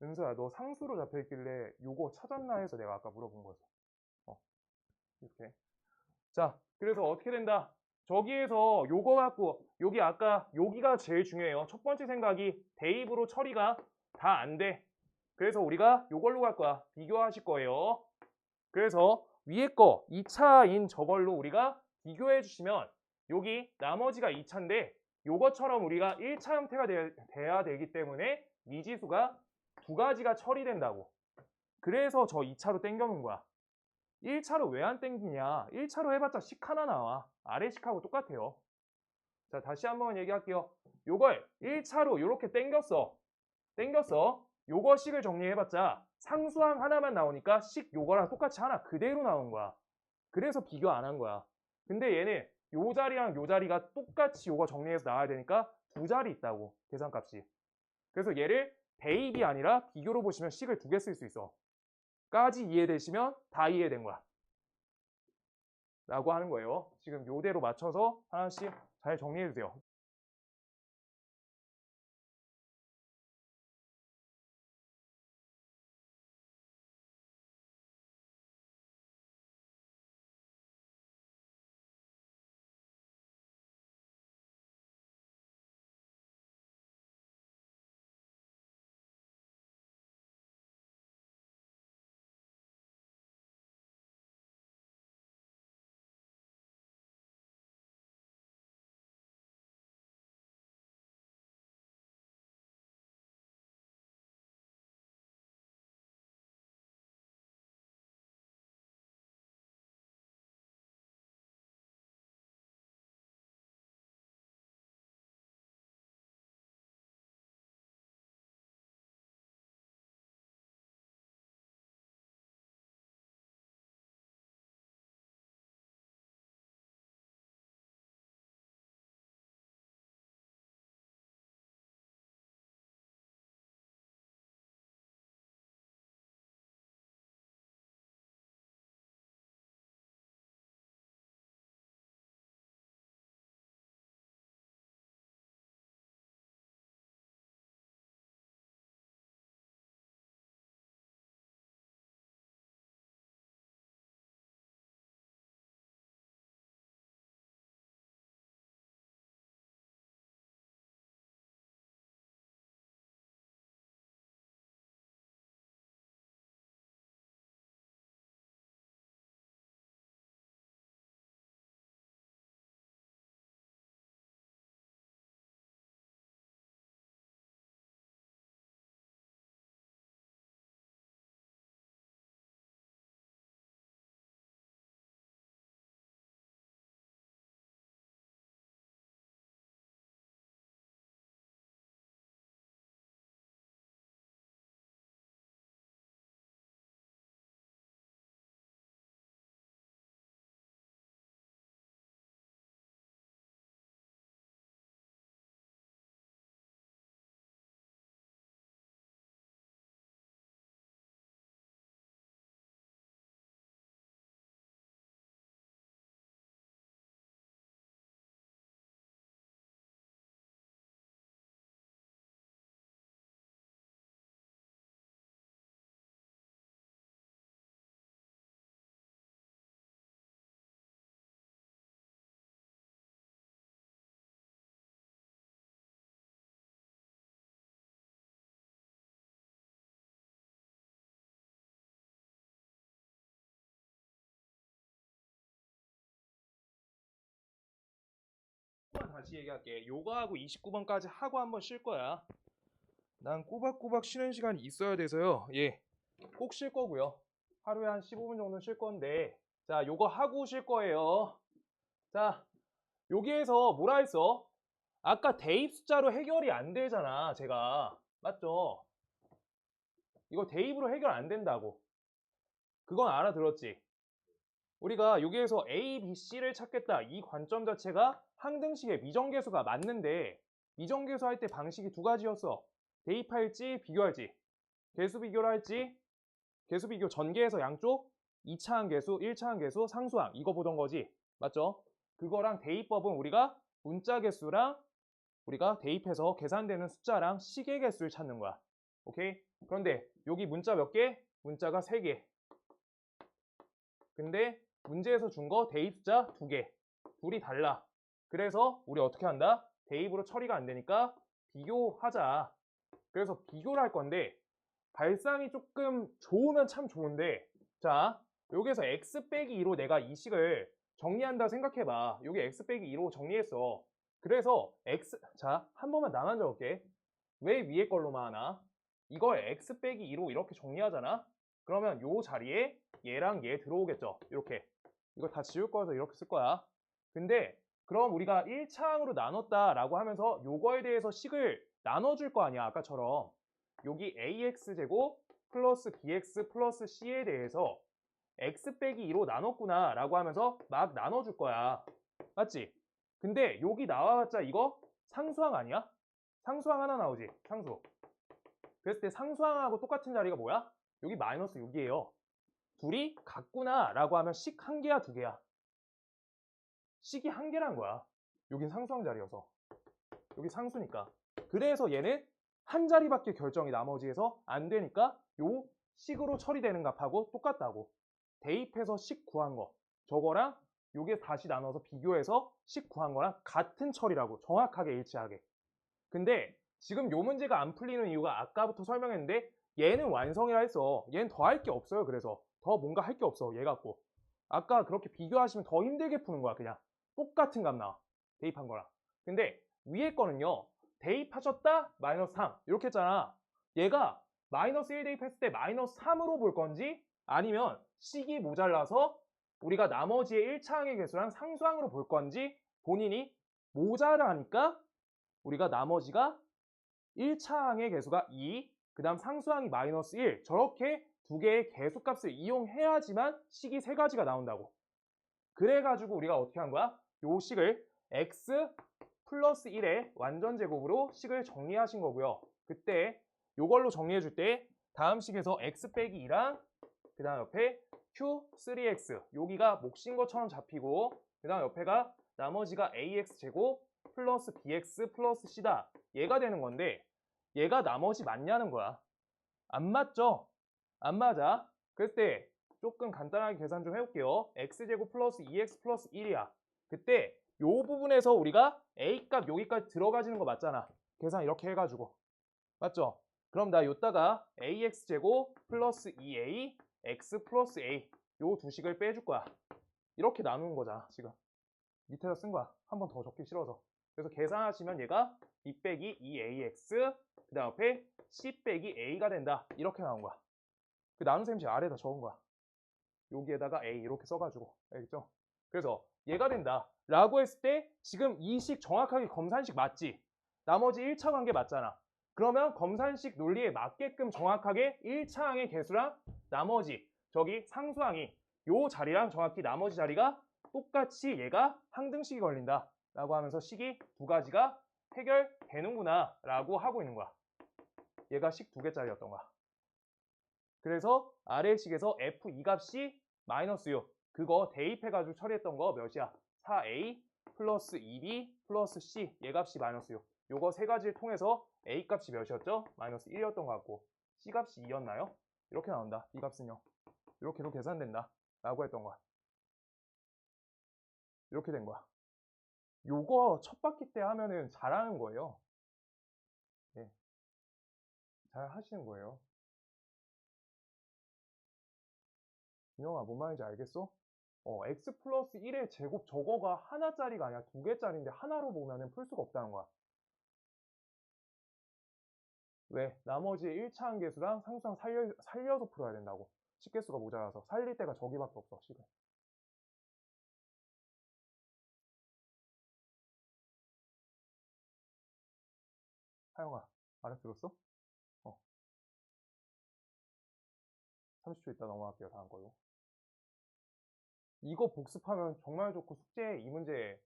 은서야, 너 상수로 잡혀있길래 요거 찾았나 해서 내가 아까 물어본 거지. 이렇게. 자, 그래서 어떻게 된다? 저기에서 요거 갖고 여기 아까 여기가 제일 중요해요. 첫 번째 생각이 대입으로 처리가 다 안 돼. 그래서 우리가 요걸로 갈 거야. 비교하실 거예요. 그래서 위에 거 2차인 저걸로 우리가 비교해 주시면 여기 나머지가 2차인데 요것처럼 우리가 1차 형태가 돼야 되기 때문에 미지수가 두 가지가 처리된다고. 그래서 저 2차로 땡겨 놓은 거야. 1차로 왜 안 땡기냐? 1차로 해봤자 식 하나 나와. 아래식하고 똑같아요. 자, 다시 한번 얘기할게요. 요걸 1차로 이렇게 땡겼어. 요거 식을 정리해봤자 상수항 하나만 나오니까 식 요거랑 똑같이 하나 그대로 나온 거야. 그래서 비교 안 한 거야. 근데 얘는 요 자리랑 요 자리가 똑같이 요거 정리해서 나와야 되니까 두 자리 있다고, 계산값이. 그래서 얘를 대입이 아니라 비교로 보시면 식을 두 개 쓸 수 있어. 까지 이해되시면 다 이해된 거야. 라고 하는 거예요. 지금 요대로 맞춰서 하나씩 잘 정리해 주세요. 다시 얘기할게. 요거하고 29번까지 하고 한번 쉴 거야. 난 꼬박꼬박 쉬는 시간이 있어야 돼서요. 예, 꼭 쉴 거고요. 하루에 한 15분 정도 쉴 건데, 자, 요거 하고 쉴 거예요. 자, 여기에서 뭐라 했어? 아까 대입 숫자로 해결이 안 되잖아, 제가. 맞죠? 이거 대입으로 해결 안 된다고. 그건 알아들었지? 우리가 여기에서 A, B, C를 찾겠다. 이 관점 자체가 항등식의 미정계수가 맞는데 미정계수 할 때 방식이 두 가지였어. 대입할지 비교할지. 계수 비교를 할지 계수 비교 전개해서 양쪽 2차항 계수, 1차항 계수, 상수항 이거 보던 거지. 맞죠? 그거랑 대입법은 우리가 문자 개수랑 우리가 대입해서 계산되는 숫자랑 시계 개수를 찾는 거야. 오케이? 그런데 여기 문자 몇 개? 문자가 3개. 근데 문제에서 준 거 대입 숫자 2개. 둘이 달라. 그래서 우리 어떻게 한다? 대입으로 처리가 안 되니까 비교하자. 그래서 비교를 할 건데 발상이 조금 좋으면 참 좋은데 자 여기서 x 빼기 2로 내가 이 식을 정리한다 생각해봐. 여기 x 빼기 2로 정리했어. 그래서 x 자 한 번만 나만 적을게. 왜 위에 걸로만 하나? 이걸 x 빼기 2로 이렇게 정리하잖아. 그러면 요 자리에 얘랑 얘 들어오겠죠. 이렇게 이거 다 지울 거여서 이렇게 쓸 거야. 근데 그럼 우리가 1차항으로 나눴다라고 하면서 요거에 대해서 식을 나눠줄 거 아니야. 아까처럼 여기 ax제곱 플러스 bx 플러스 c에 대해서 x 빼기 2로 나눴구나 라고 하면서 막 나눠줄 거야. 맞지? 근데 여기 나와봤자 이거 상수항 아니야? 상수항 하나 나오지? 상수. 그랬을 때 상수항하고 똑같은 자리가 뭐야? 여기 마이너스 6이에요. 둘이 같구나 라고 하면 식 한 개야 두 개야? 식이 한 개란 거야. 여긴 상수항 자리여서. 여기 상수니까. 그래서 얘는 한 자리밖에 결정이 나머지에서 안 되니까 요 식으로 처리되는 값하고 똑같다고. 대입해서 식 구한 거. 저거랑 요게 다시 나눠서 비교해서 식 구한 거랑 같은 처리라고. 정확하게 일치하게. 근데 지금 요 문제가 안 풀리는 이유가 아까부터 설명했는데 얘는 완성이라 했어. 얘는 더 할 게 없어요. 그래서 더 뭔가 할 게 없어. 얘 갖고. 아까 그렇게 비교하시면 더 힘들게 푸는 거야. 그냥 똑같은 값 나와. 대입한 거랑. 근데 위에 거는요. 대입하셨다 마이너스 3 이렇게 했잖아. 얘가 마이너스 1 대입했을 때 마이너스 3으로 볼 건지 아니면 식이 모자라서 우리가 나머지의 1차항의 개수랑 상수항으로 볼 건지 본인이 모자라니까 우리가 나머지가 1차항의 개수가 2, 그 다음 상수항이 마이너스 1 저렇게 두 개의 개수값을 이용해야지만 식이 세 가지가 나온다고. 그래가지고 우리가 어떻게 한 거야? 요 식을 x 플러스 1의 완전 제곱으로 식을 정리하신 거고요. 그때 요걸로 정리해 줄 때 다음 식에서 x 빼기 2랑 그 다음 옆에 q3x 여기가 몫인 것처럼 잡히고 그 다음 옆에가 나머지가 ax 제곱 플러스 bx 플러스 c다. 얘가 되는 건데 얘가 나머지 맞냐는 거야. 안 맞죠? 안 맞아. 그랬을 때 조금 간단하게 계산 좀 해볼게요. x제곱 플러스 2x 플러스 1이야. 그때 요 부분에서 우리가 a값 여기까지 들어가지는 거 맞잖아. 계산 이렇게 해가지고. 맞죠? 그럼 나 요따가 ax제곱 플러스 2a x 플러스 a 요 두 식을 빼줄 거야. 이렇게 나누는 거잖아 지금. 밑에다 쓴 거야. 한 번 더 적기 싫어서. 그래서 계산하시면 얘가 b 빼기 2ax 그 다음 옆에 c 빼기 a가 된다. 이렇게 나온 거야. 그 나눈 셈식 아래에다 적은 거야. 여기에다가 a 이렇게 써가지고. 알겠죠? 그래서 얘가 된다 라고 했을 때 지금 이 식 정확하게 검산식 맞지? 나머지 1차 관계 맞잖아. 그러면 검산식 논리에 맞게끔 정확하게 1차항의 개수랑 나머지 저기 상수항이 요 자리랑 정확히 나머지 자리가 똑같이 얘가 항등식이 걸린다 라고 하면서 식이 두 가지가 해결되는구나 라고 하고 있는 거야. 얘가 식 두 개짜리였던 거야. 그래서 아래 식에서 f2 값이 마이너스 6 그거 대입해가지고 처리했던 거 몇이야? 4a 플러스 2b 플러스 c 얘 값이 마이너스 6 요거 세 가지를 통해서 a 값이 몇이었죠? 마이너스 1이었던 것 같고 c 값이 2였나요? 이렇게 나온다. 이 값은요. 이렇게도 계산된다 라고 했던 거야. 이렇게 된 거야. 요거 첫 바퀴 때 하면은 잘하는 거예요. 네. 잘 하시는 거예요. 민영아, 뭔 말인지 알겠어? x 플러스 1의 제곱 저거가 하나짜리가 아니라 두 개짜리인데 하나로 보면은 풀 수가 없다는 거야. 왜? 나머지 1차항 계수랑 상수항 살려서 풀어야 된다고. 식개수가 모자라서 살릴 때가 저기밖에 없어, 식을. 하영아, 알아들었어? 30초 있다 넘어갈게요, 다음 걸로. 이거 복습하면 정말 좋고 숙제 이 문제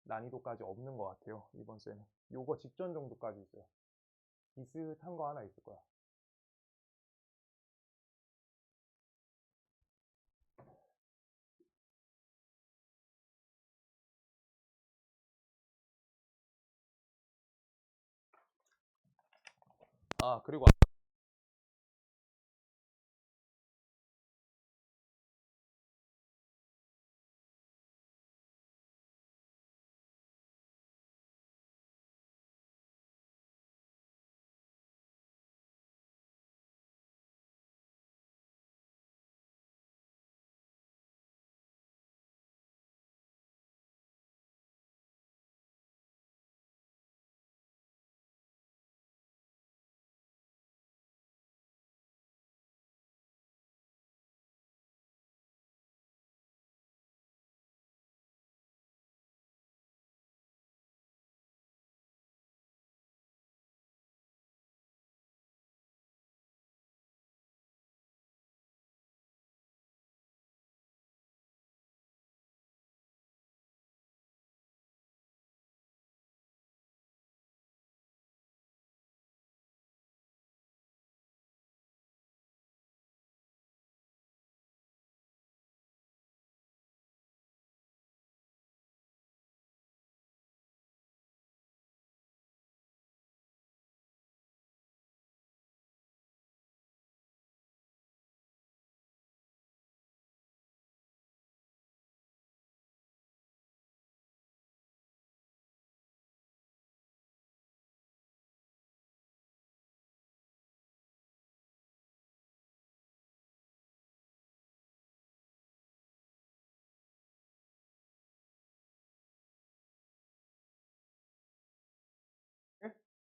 난이도까지 없는 것 같아요. 이번 쌤은. 요거 직전 정도까지 있어요. 비슷한 거 하나 있을 거야. 아, 그리고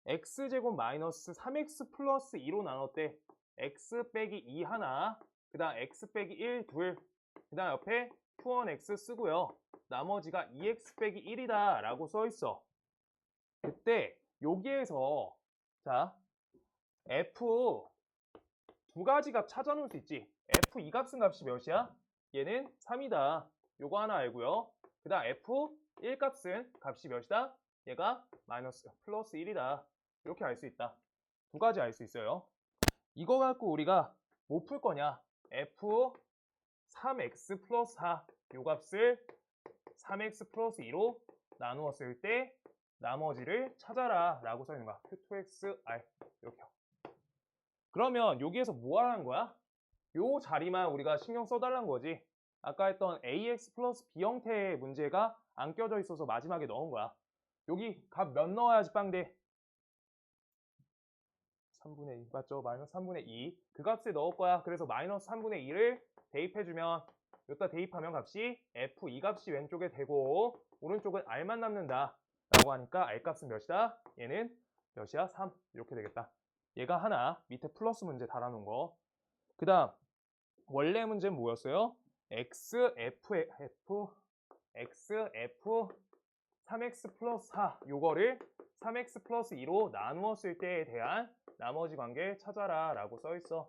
x제곱 마이너스 3x 플러스 2로 나눴대. x 빼기 2 하나, 그 다음 x 빼기 1 둘, 그 다음 옆에 2-1x 쓰고요. 나머지가 2x 빼기 1이다 라고 써있어. 그때 여기에서 자 f 두 가지 값 찾아놓을 수 있지. f 이 값은 값이 몇이야? 얘는 3이다. 요거 하나 알고요. 그 다음 f 1 값은 값이 몇이다? 얘가 마이너스 플러스 1이다. 이렇게 알 수 있다. 두 가지 알 수 있어요. 이거 갖고 우리가 뭐 풀 거냐? f 3x 플러스 4 요 값을 3x 플러스 2로 나누었을 때 나머지를 찾아라 라고 써있는 거야. q2xr 이렇게. 그러면 여기에서 뭐 하라는 거야? 요 자리만 우리가 신경 써달라는 거지. 아까 했던 ax 플러스 b 형태의 문제가 안 껴져 있어서 마지막에 넣은 거야. 여기 값 몇 넣어야지 빵돼? 3분의 2 맞죠? 마이너스 3분의 2 그 값을 넣을 거야. 그래서 마이너스 3분의 2를 대입해주면 여기다 대입하면 값이 f 이 값이 왼쪽에 되고 오른쪽은 r만 남는다 라고 하니까 r 값은 몇이다? 얘는 몇이야? 3 이렇게 되겠다. 얘가 하나 밑에 플러스 문제 달아놓은 거. 그 다음 원래 문제는 뭐였어요? x, f 3x 플러스 4 요거를 3x 플러스 2로 나누었을 때에 대한 나머지 관계 찾아라 라고 써있어.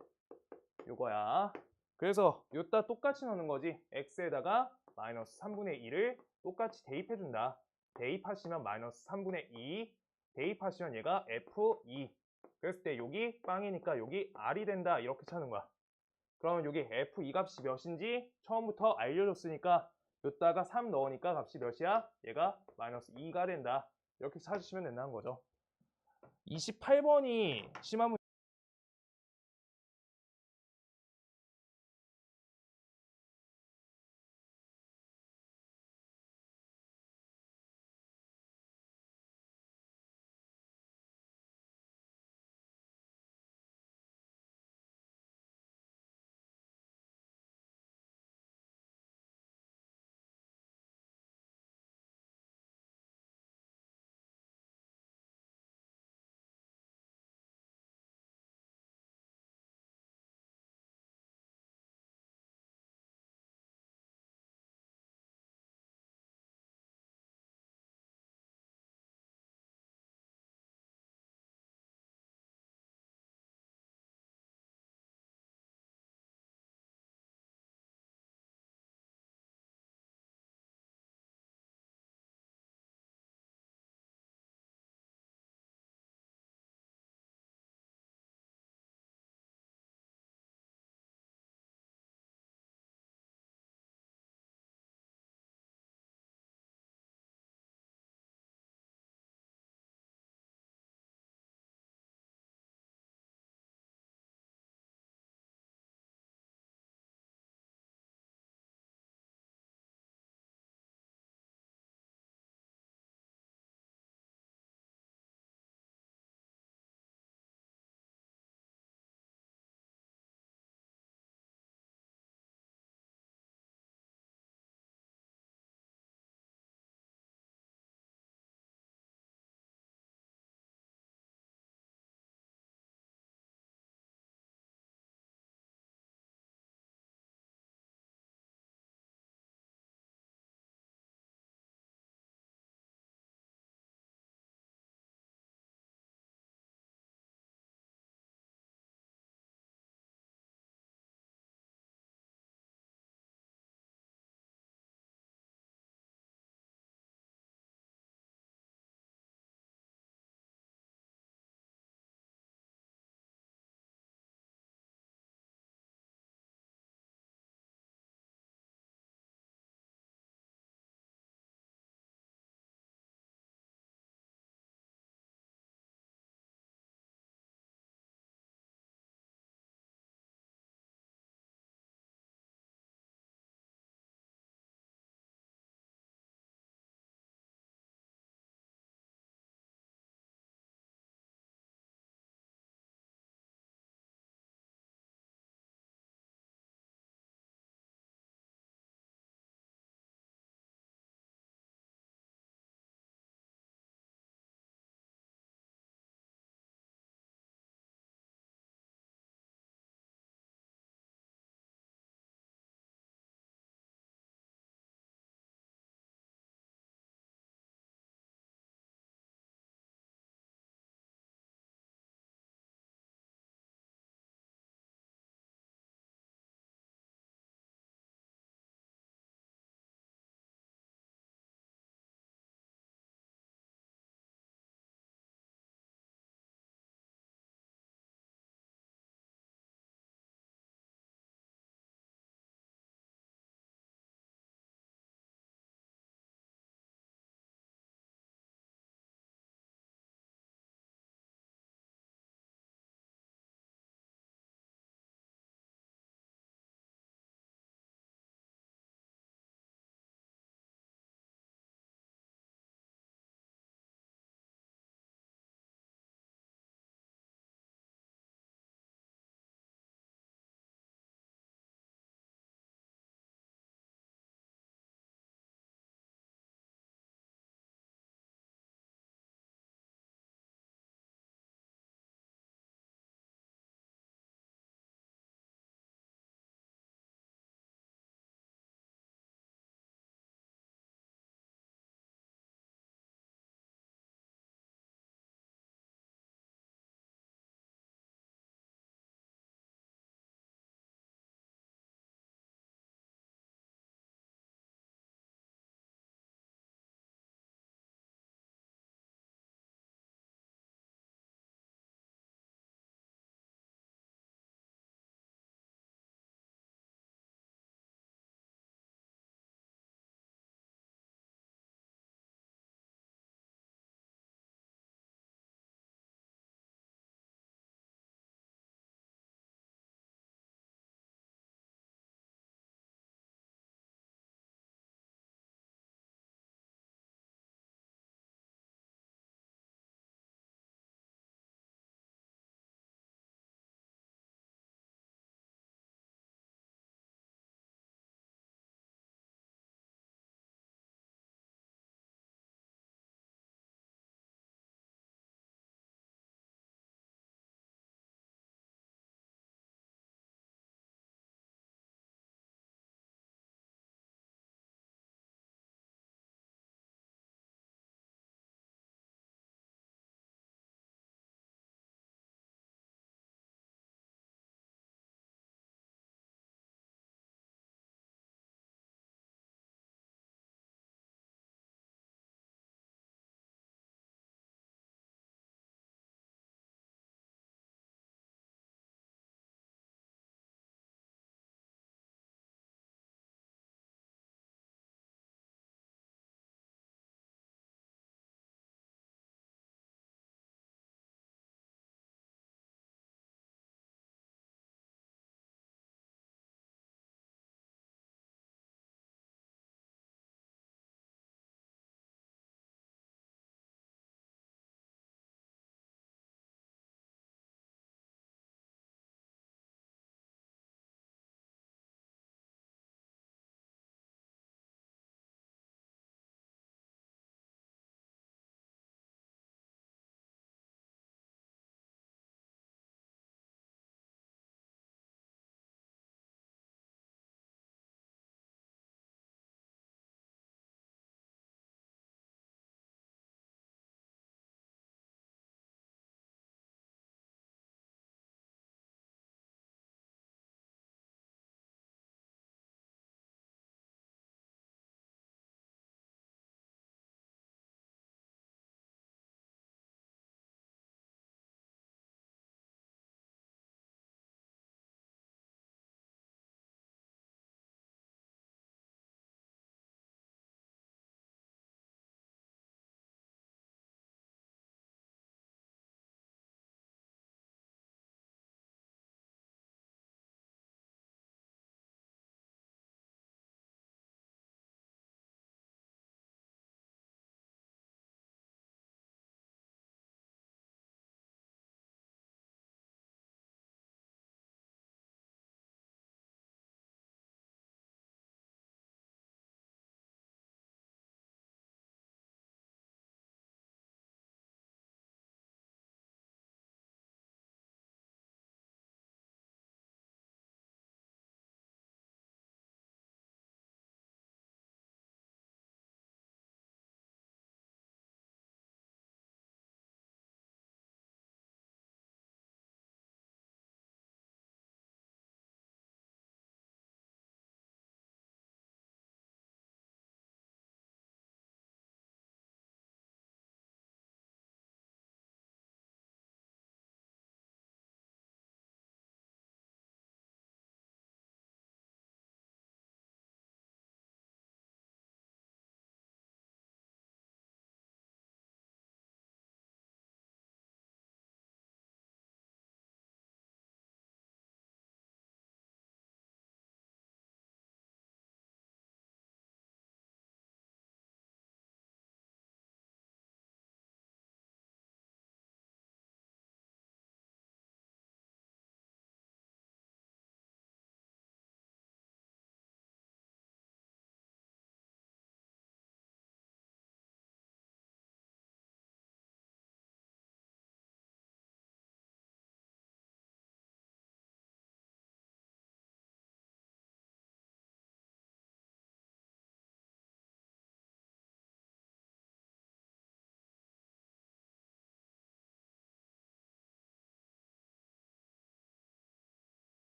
요거야. 그래서 요따 똑같이 넣는 거지. x에다가 마이너스 3분의 2를 똑같이 대입해준다. 대입하시면 마이너스 3분의 2 대입하시면 얘가 f2 그랬을 때 여기 빵이니까 여기 r이 된다 이렇게 찾는 거야. 그러면 여기 f 이 값이 몇인지 처음부터 알려줬으니까 요따가 3 넣으니까 값이 몇이야? 얘가 마이너스 2가 된다. 이렇게 찾으시면 된다는 거죠. 28번이 심한 문제